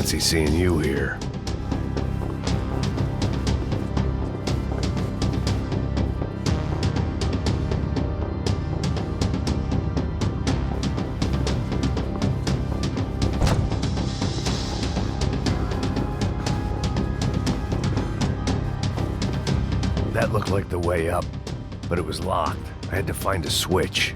fancy seeing you here. That looked like the way up, but it was locked. I had to find a switch.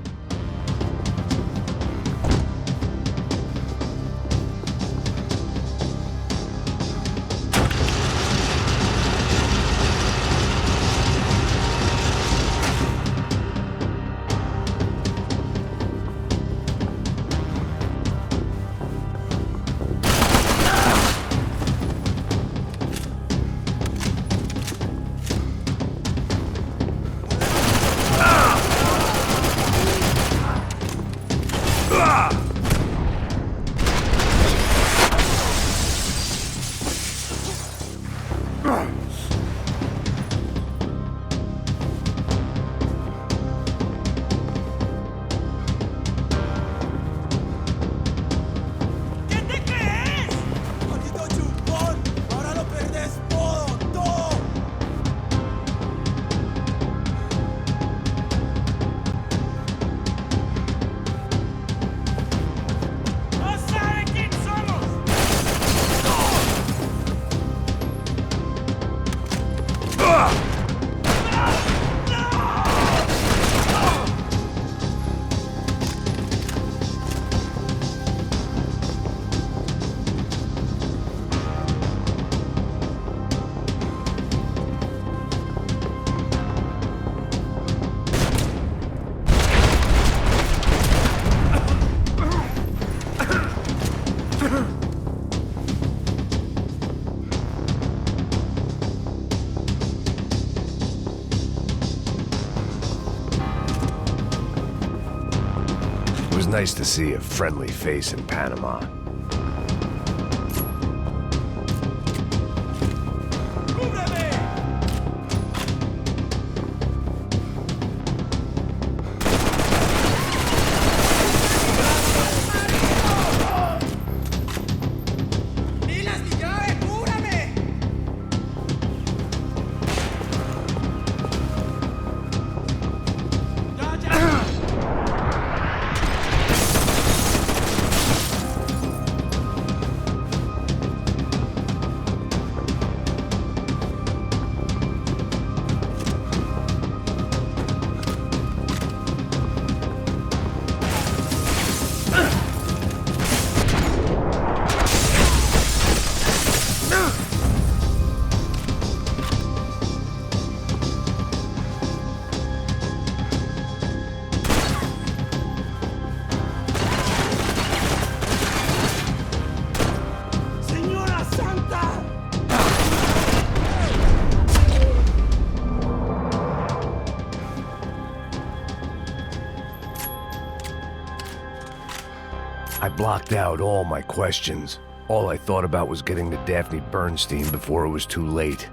It was nice to see a friendly face in Panama. I blocked out all my questions. All I thought about was getting to Daphne Bernstein before it was too late.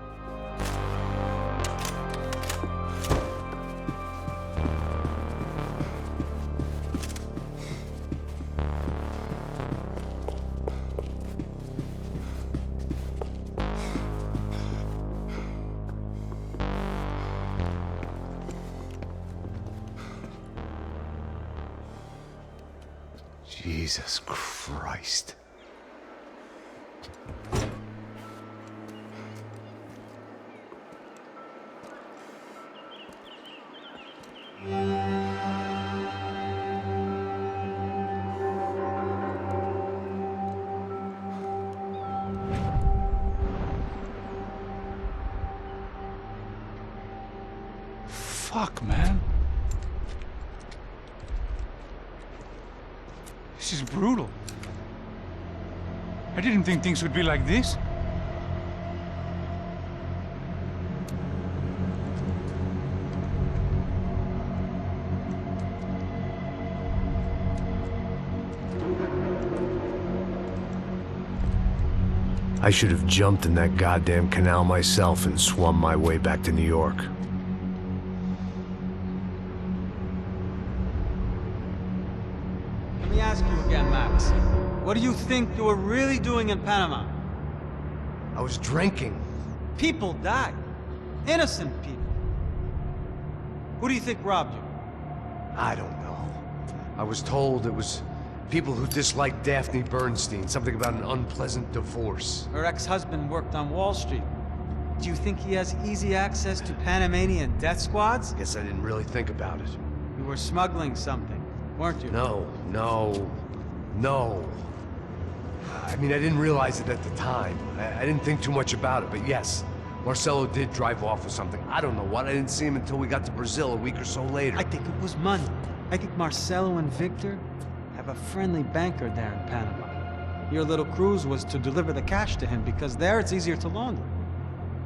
Jesus Christ. Fuck, man. This is brutal. I didn't think things would be like this. I should have jumped in that goddamn canal myself and swum my way back to New York. Let me ask you again, Max. What do you think you were really doing in Panama? I was drinking. People died. Innocent people. Who do you think robbed you? I don't know. I was told it was people who disliked Daphne Bernstein, something about an unpleasant divorce. Her ex-husband worked on Wall Street. Do you think he has easy access to Panamanian death squads? Guess I didn't really think about it. You were smuggling something, weren't you? No. I mean, I didn't realize it at the time. I didn't think too much about it, but yes, Marcelo did drive off with something. I don't know what. I didn't see him until we got to Brazil a week or so later. I think it was money. I think Marcelo and Victor have a friendly banker there in Panama. Your little cruise was to deliver the cash to him because there it's easier to launder.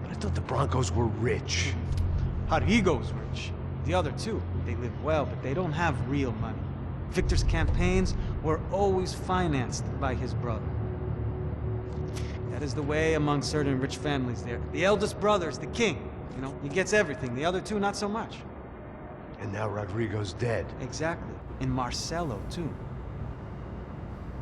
But I thought the Broncos were rich. Rodrigo's rich. The other two, they live well, but they don't have real money. Victor's campaigns were always financed by his brother. That is the way among certain rich families there. The eldest brother is the king. You know, he gets everything. The other two, not so much. And now Rodrigo's dead. Exactly. And Marcelo, too.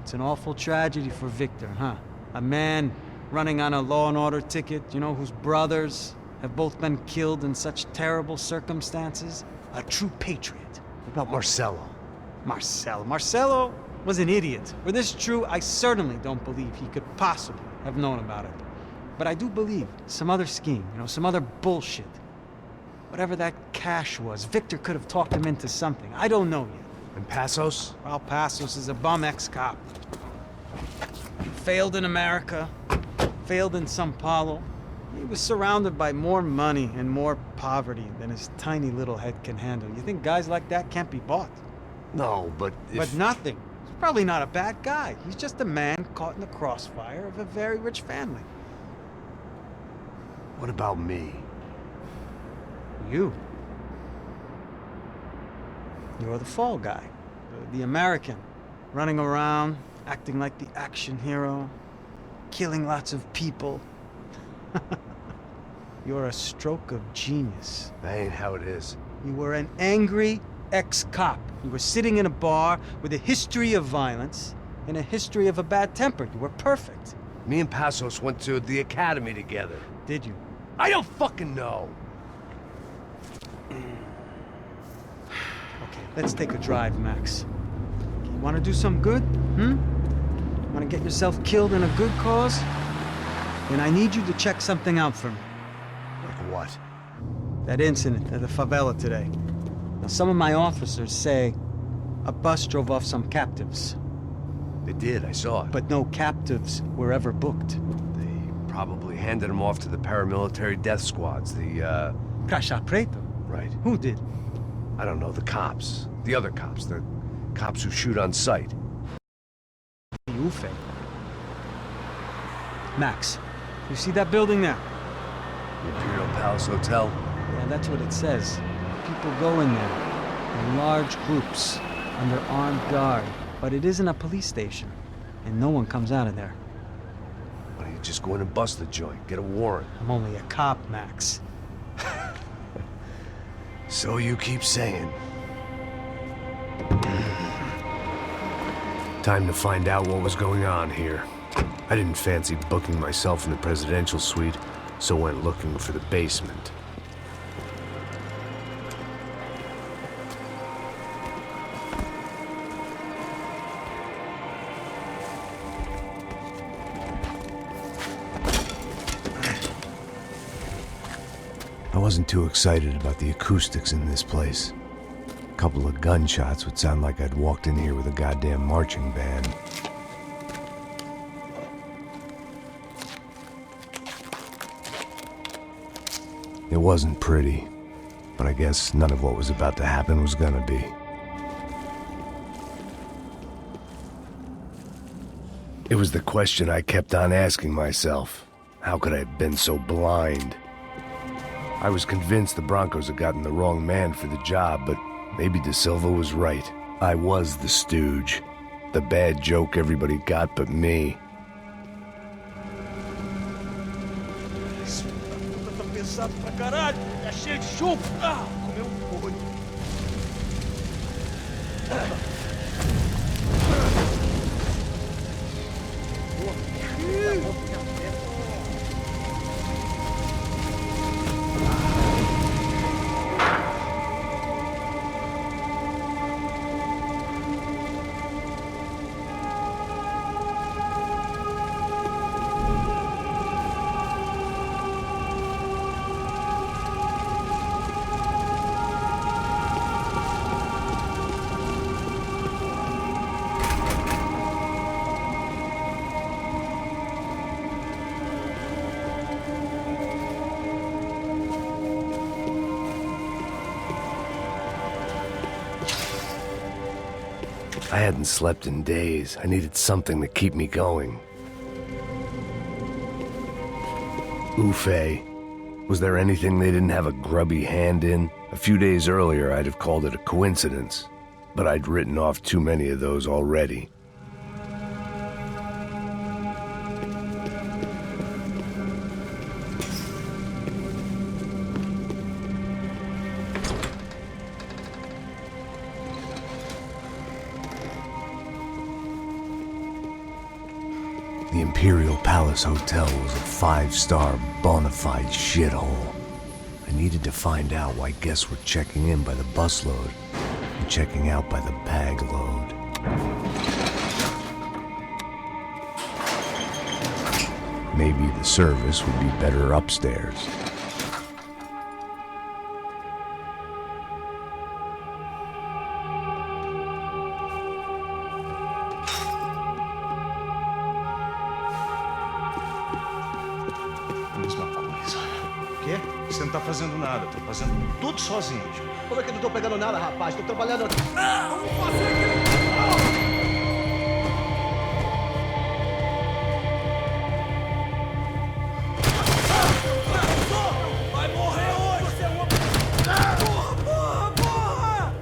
It's an awful tragedy for Victor, huh? A man running on a law and order ticket, you know, whose brothers have both been killed in such terrible circumstances. A true patriot. What about Marcelo? Marcelo was an idiot. Were this true, I certainly don't believe he could possibly have known about it. But I do believe some other scheme, you know, some other bullshit. Whatever that cash was, Victor could have talked him into something. I don't know yet. And Passos? Well, Passos is a bum ex-cop. Failed in America, failed in Sao Paulo. He was surrounded by more money and more poverty than his tiny little head can handle. You think guys like that can't be bought? No, but But nothing. He's probably not a bad guy. He's just a man caught in the crossfire of a very rich family. What about me? You. You're the fall guy. The American. Running around, acting like the action hero. Killing lots of people. You're a stroke of genius. That ain't how it is. You were an angry ex-cop. You were sitting in a bar with a history of violence and a history of a bad temper. You were perfect. Me and Passos went to the academy together. Did you? I don't fucking know. Okay, let's take a drive, Max. You want to do some good? Want to get yourself killed in a good cause? Then I need you to check something out for me. Like what? That incident at the favela today. Now, some of my officers say a bus drove off some captives. They did, I saw it. But no captives were ever booked. They probably handed them off to the paramilitary death squads, the, Caixa Preto? Right. Who did? I don't know, the cops. The other cops. The cops who shoot on sight. Ufe. Max, you see that building there? The Imperial Palace Hotel? Yeah, that's what it says. People go in there in large groups under armed guard. But it isn't a police station, and no one comes out of there. Why don't you just go in and bust the joint? Get a warrant. I'm only a cop, Max. So you keep saying. Time to find out what was going on here. I didn't fancy booking myself in the presidential suite, so went looking for the basement. I wasn't too excited about the acoustics in this place. A couple of gunshots would sound like I'd walked in here with a goddamn marching band. It wasn't pretty, but I guess none of what was about to happen was gonna be. It was the question I kept on asking myself. How could I have been so blind? I was convinced the Broncos had gotten the wrong man for the job, but maybe De Silva was right. I was the stooge. The bad joke everybody got but me. I hadn't slept in days. I needed something to keep me going. Ufe. Was there anything they didn't have a grubby hand in? A few days earlier, I'd have called it a coincidence, but I'd written off too many of those already. The Imperial Palace Hotel was a 5-star bona fide shithole. I needed to find out why guests were checking in by the busload and checking out by the bag load. Maybe the service would be better upstairs. Quê? Você não tá fazendo nada, tô fazendo tudo sozinho. Como é que eu não tô pegando nada, rapaz? Tô trabalhando aqui. Vamos fazer aquele... Vai morrer hoje! Você é uma... Porra, porra, porra!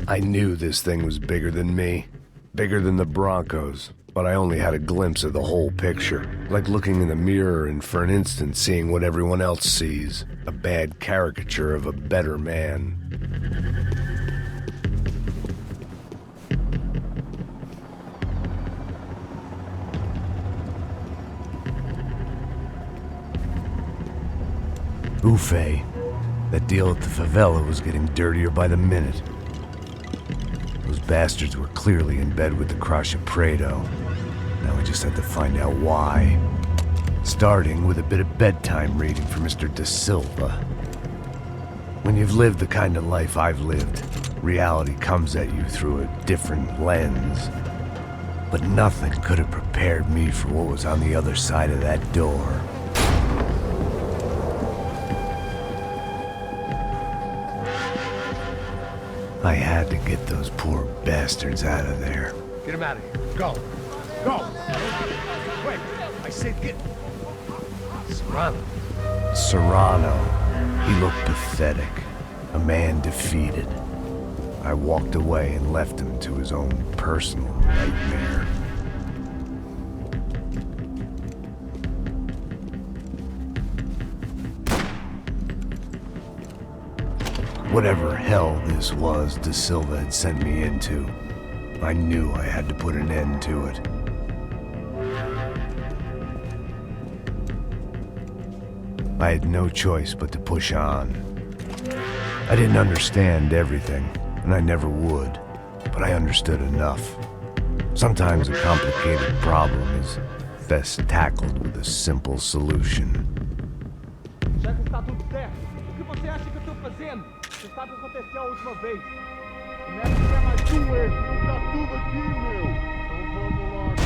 I knew this thing was bigger than me, bigger than the Broncos, but I only had a glimpse of the whole picture, like looking in the mirror and for an instant seeing what everyone else sees, a bad caricature of a better man. Buffet. That deal at the favela was getting dirtier by the minute. Those bastards were clearly in bed with the Crusher Prado. Now we just had to find out why. Starting with a bit of bedtime reading for Mr. De Silva. When you've lived the kind of life I've lived, reality comes at you through a different lens. But nothing could have prepared me for what was on the other side of that door. I had to get those poor bastards out of there. Get him out of here. Go. Go. Wait. I said get... Serrano. Serrano. He looked pathetic. A man defeated. I walked away and left him to his own personal nightmare. Whatever hell this was De Silva had sent me into, I knew I had to put an end to it. I had no choice but to push on. I didn't understand everything, and I never would, but I understood enough. Sometimes a complicated problem is best tackled with a simple solution. Já que está tudo certo, o que você acha que eu estou fazendo? Você sabe o que aconteceu a última vez. O Neto quer mais um erro. Tá tudo aqui, meu. Então vamos logo.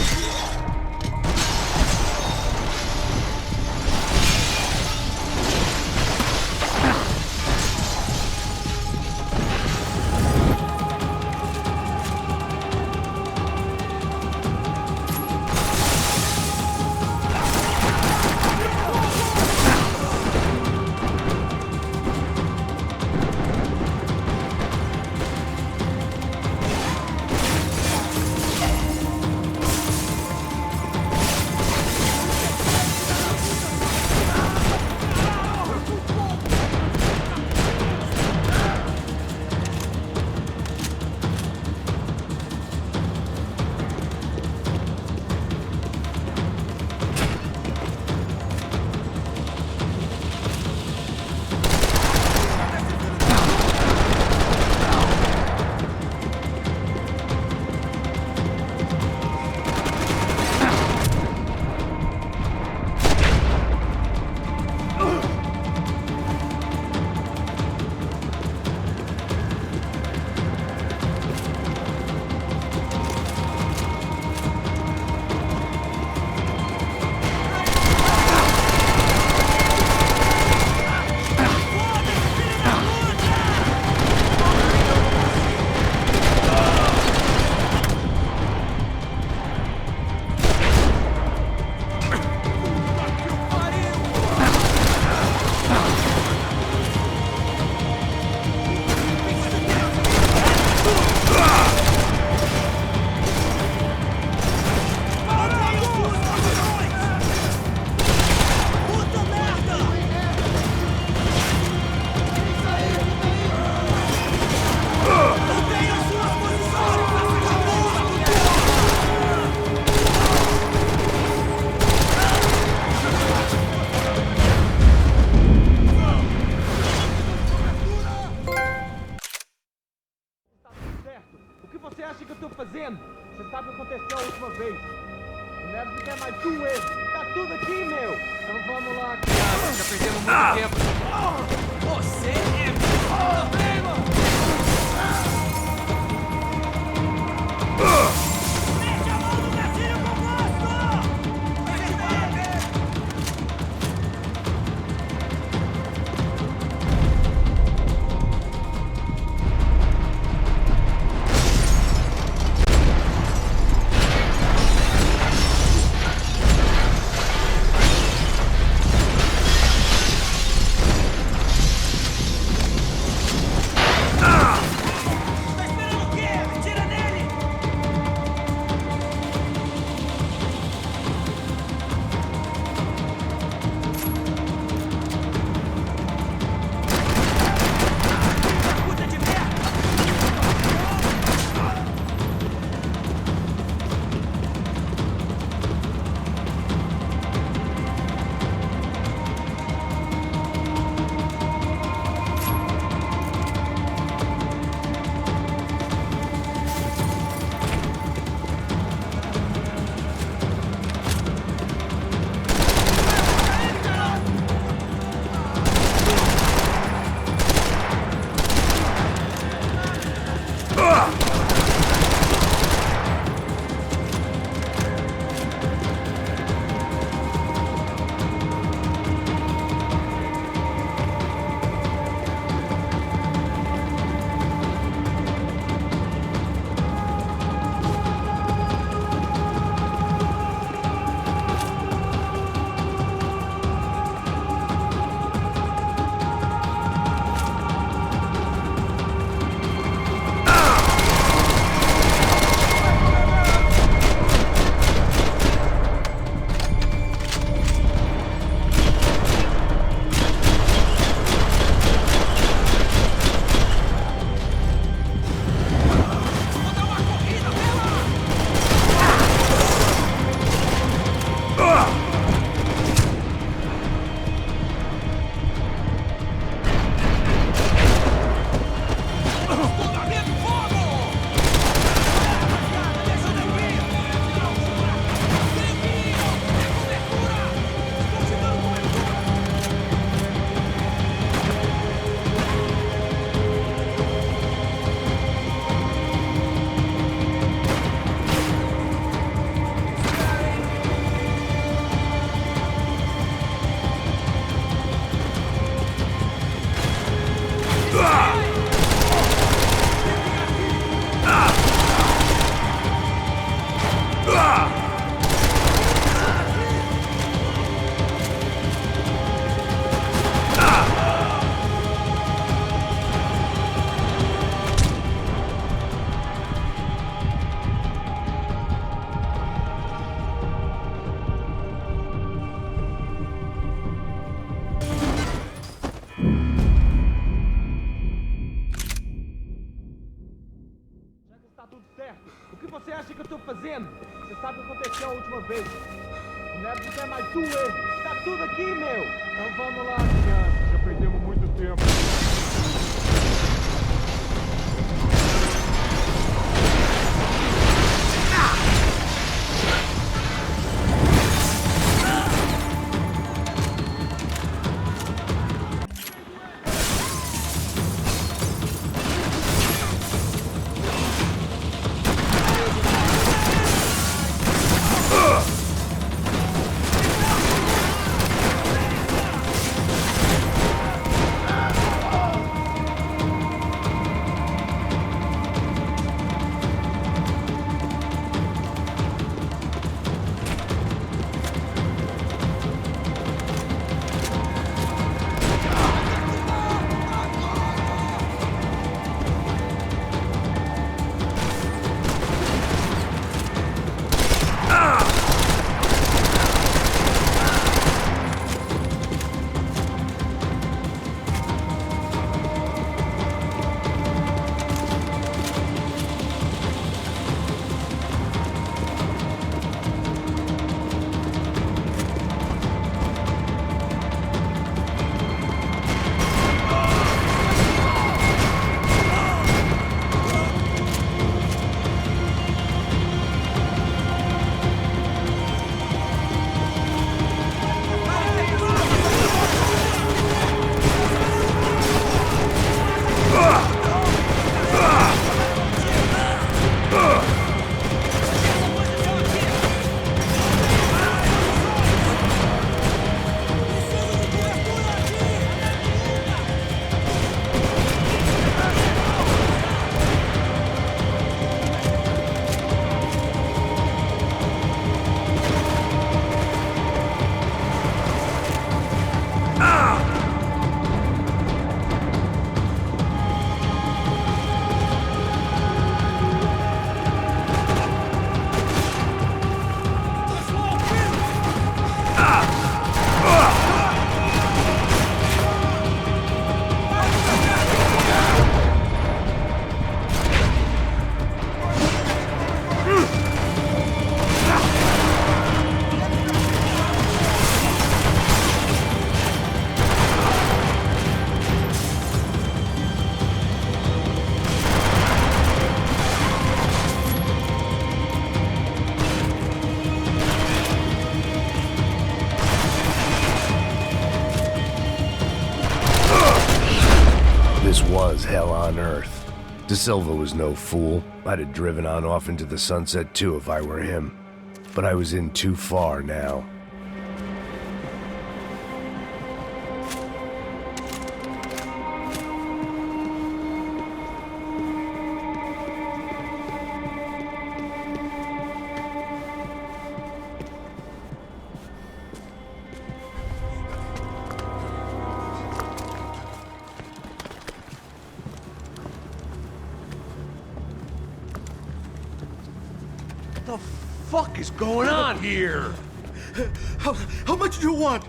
fazendo? Você sabe o que aconteceu a última vez. O Neves não quer mais um erro. Tá tudo aqui, meu. Então vamos lá, cara. Já perdemos muito tempo. Você é problema. Mete a mão no gatilho composto! Mete bala! Tá esperando vez. O Neves não quer mais doer. Tá tudo aqui, meu. Então vamos lá, criança. Já perdemos muito tempo. This was hell on earth. De Silva was no fool. I'd have driven on off into the sunset too if I were him. But I was in too far now. What the fuck is going on here? How much do you want?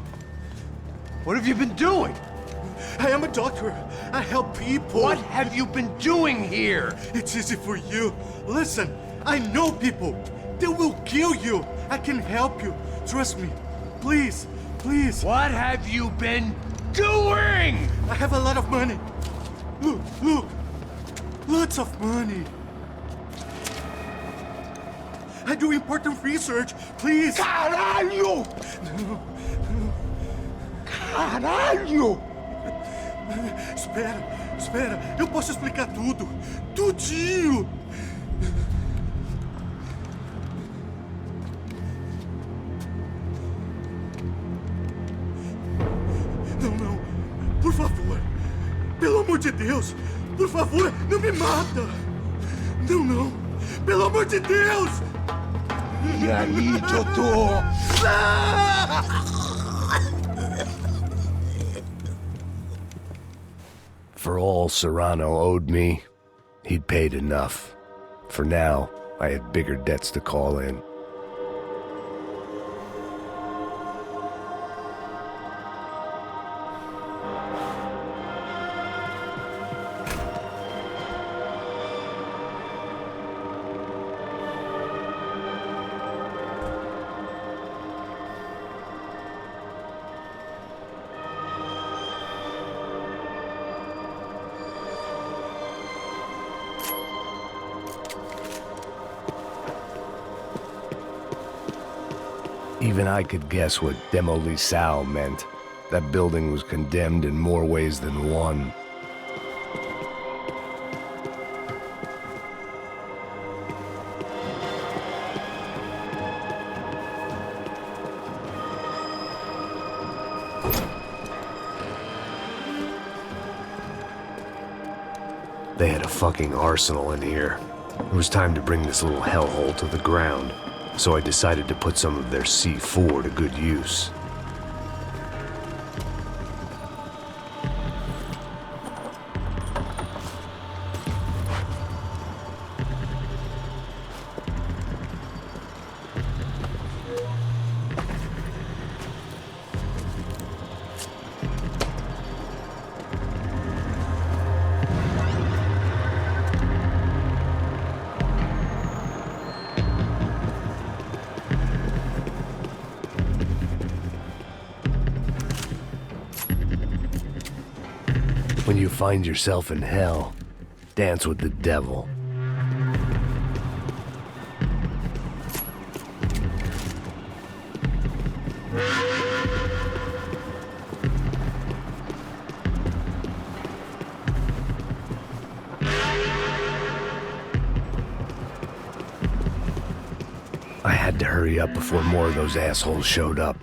What have you been doing? I am a doctor. I help people. What have you been doing here? It's easy for you. Listen, I know people. They will kill you. I can help you. Trust me. Please, please. What have you been doing? I have a lot of money. Look, look. Lots of money. I do important research. Please. Caralho! Caralho! Espera, espera. Eu posso explicar tudo. Tudinho. Não, não. Por favor. Pelo amor de Deus. Por favor, não me mata. Não, não. Pelo amor de Deus. E aí, Totô? For all Serrano owed me, he'd paid enough. For now, I had bigger debts to call in. Even I could guess what demolição meant. That building was condemned in more ways than one. They had a fucking arsenal in here. It was time to bring this little hellhole to the ground, so I decided to put some of their C4 to good use. When you find yourself in hell, dance with the devil. I had to hurry up before more of those assholes showed up.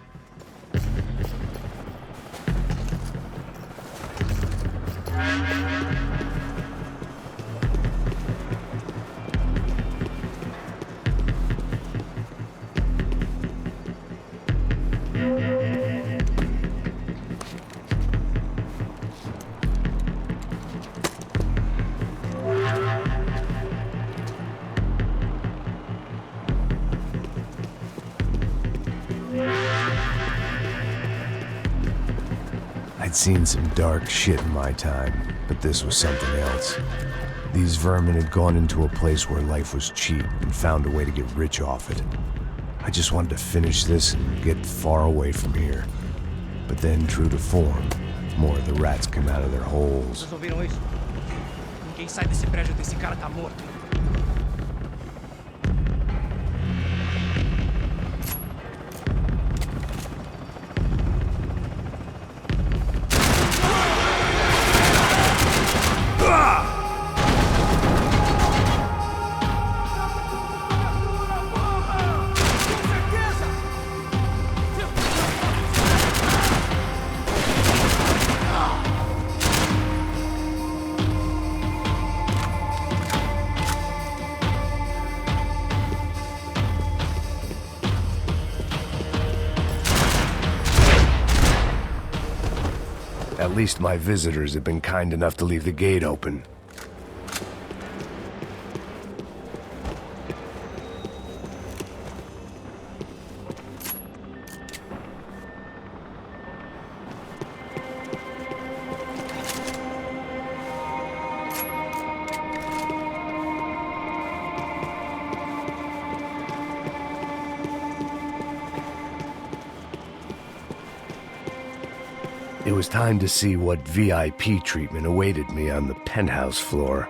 I'd seen some dark shit in my time, but this was something else. These vermin had gone into a place where life was cheap and found a way to get rich off it. I just wanted to finish this and get far away from here. But then, true to form, more of the rats came out of their holes. Vocês ouviram isso? Ninguém sai desse prédio desse cara tá morto. At least my visitors have been kind enough to leave the gate open. It was time to see what VIP treatment awaited me on the penthouse floor.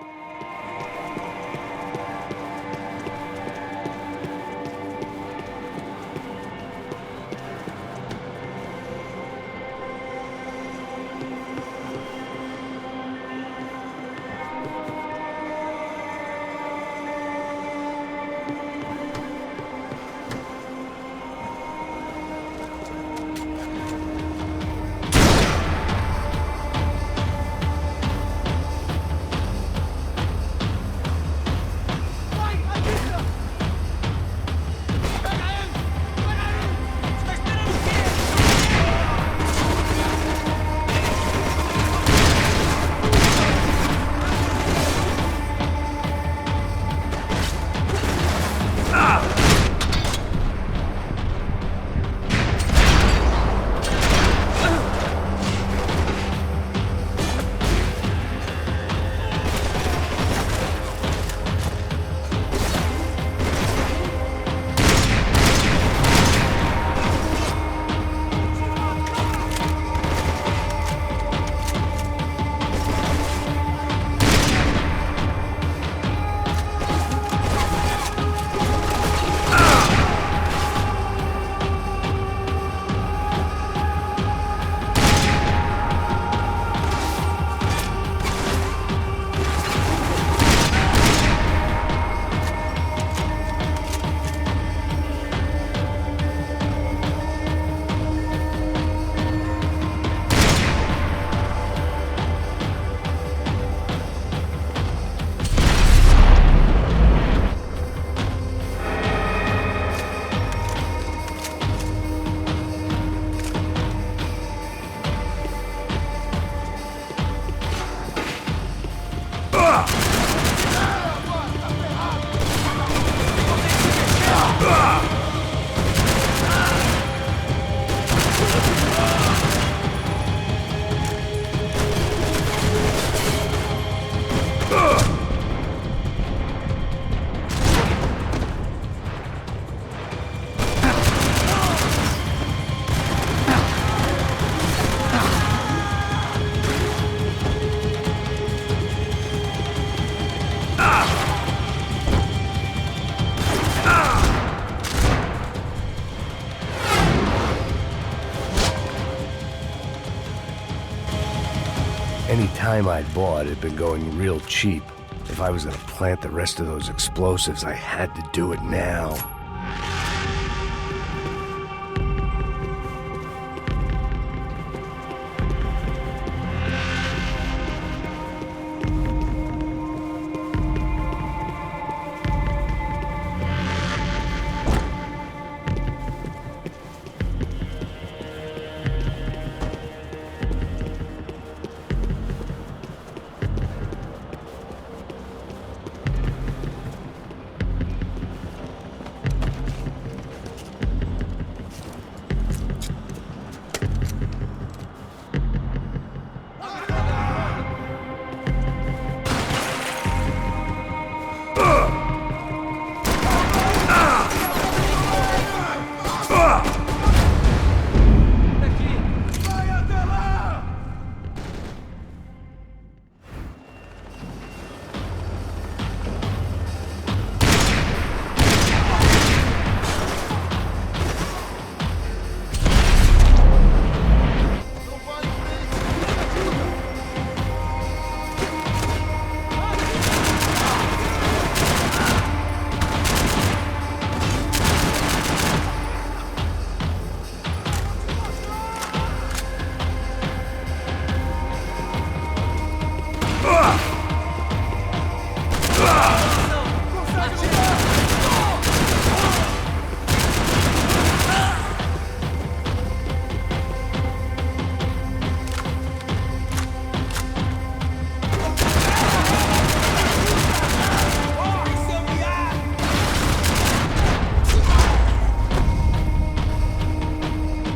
Any time I'd bought had been going real cheap. If I was gonna plant the rest of those explosives, I had to do it now.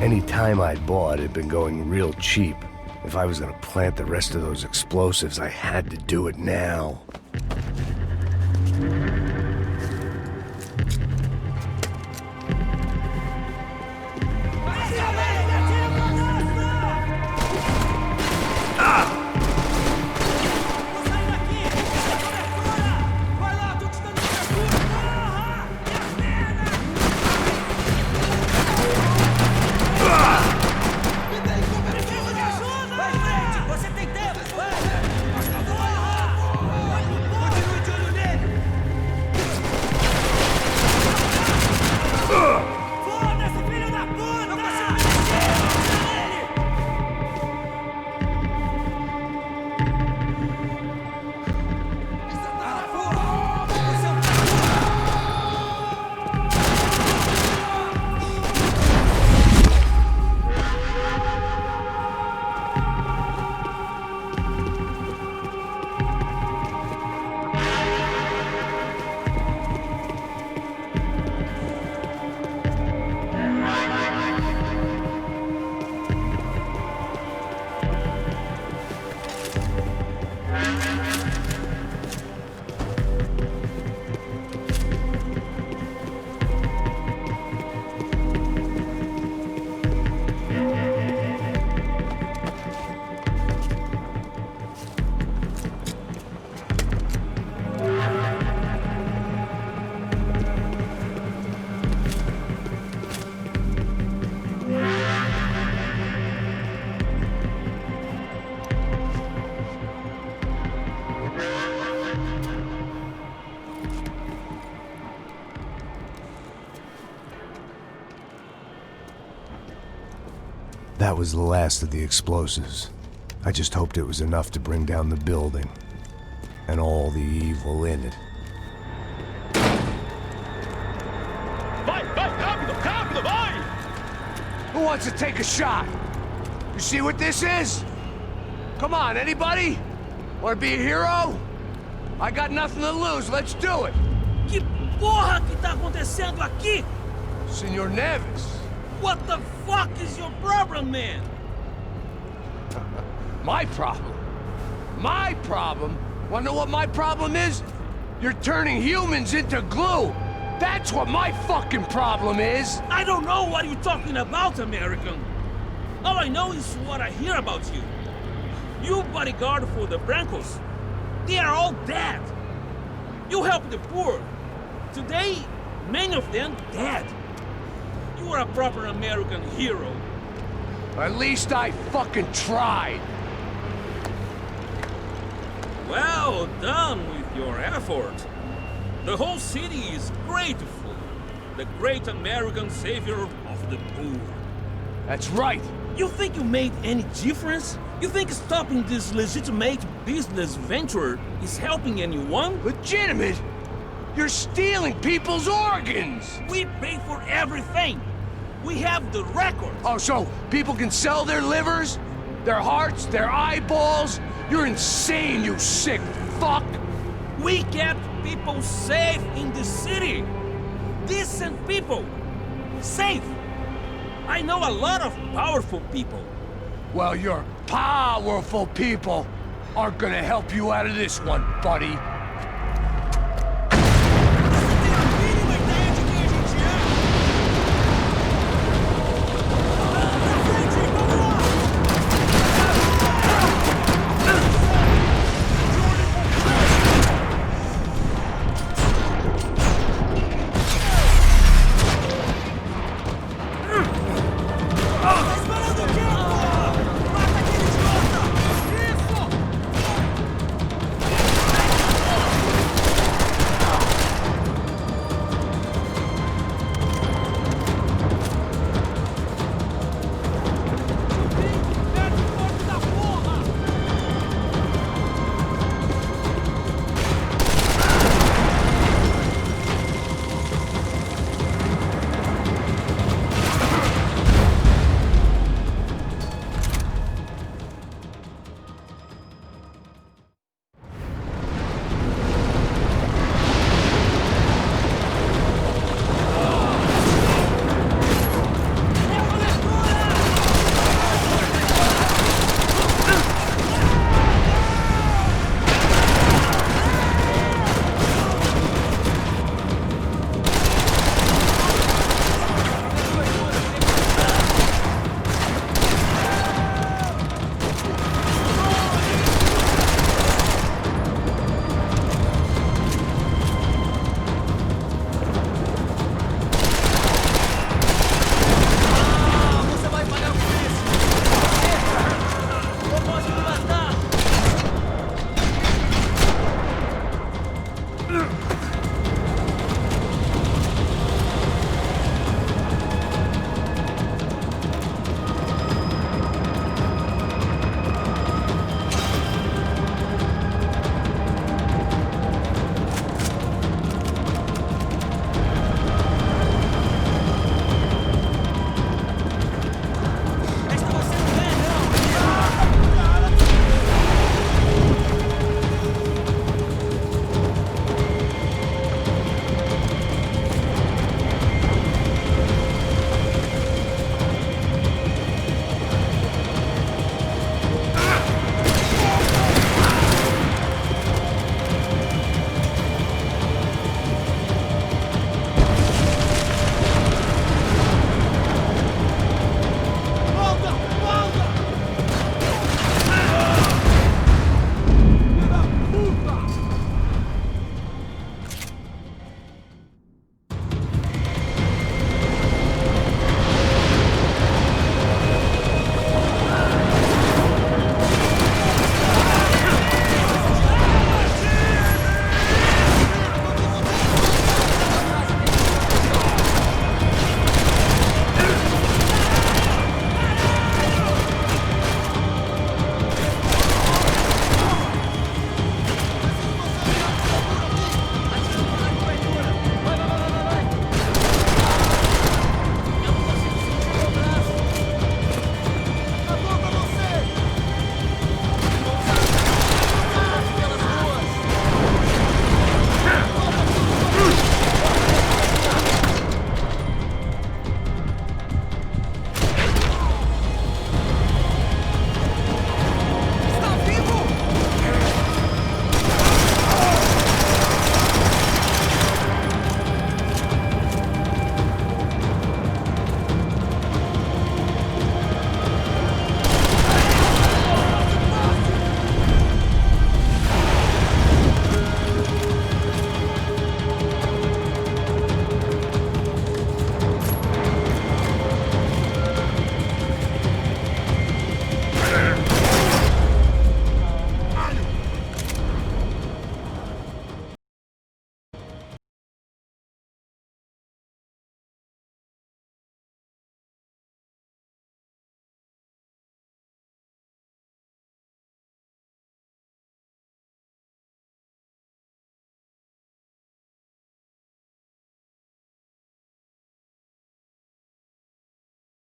Any time I'd bought had been going real cheap. If I was gonna plant the rest of those explosives, I had to do it now. That was the last of the explosives. I just hoped it was enough to bring down the building and all the evil in it. Vai, vai, rápido, rápido, vai! Who wants to take a shot? You see what this is? Come on, anybody? Want to be a hero? I got nothing to lose, let's do it! Que porra que tá acontecendo aqui? Senor Neves. What the fuck is your problem, man? My problem? My problem? Wanna know what my problem is? You're turning humans into glue! That's what my fucking problem is! I don't know what you're talking about, American. All I know is what I hear about you. You bodyguard for the Brancos. They are all dead. You help the poor. Today, many of them dead. You are a proper American hero. At least I fucking tried. Well done with your effort. The whole city is grateful. The great American savior of the poor. That's right. You think you made any difference? You think stopping this legitimate business venture is helping anyone? Legitimate? You're stealing people's organs! We pay for everything! We have the record! Oh, so people can sell their livers? Their hearts? Their eyeballs? You're insane, you sick fuck! We kept people safe in the city! Decent people! Safe! I know a lot of powerful people. Well, your powerful people aren't gonna help you out of this one, buddy.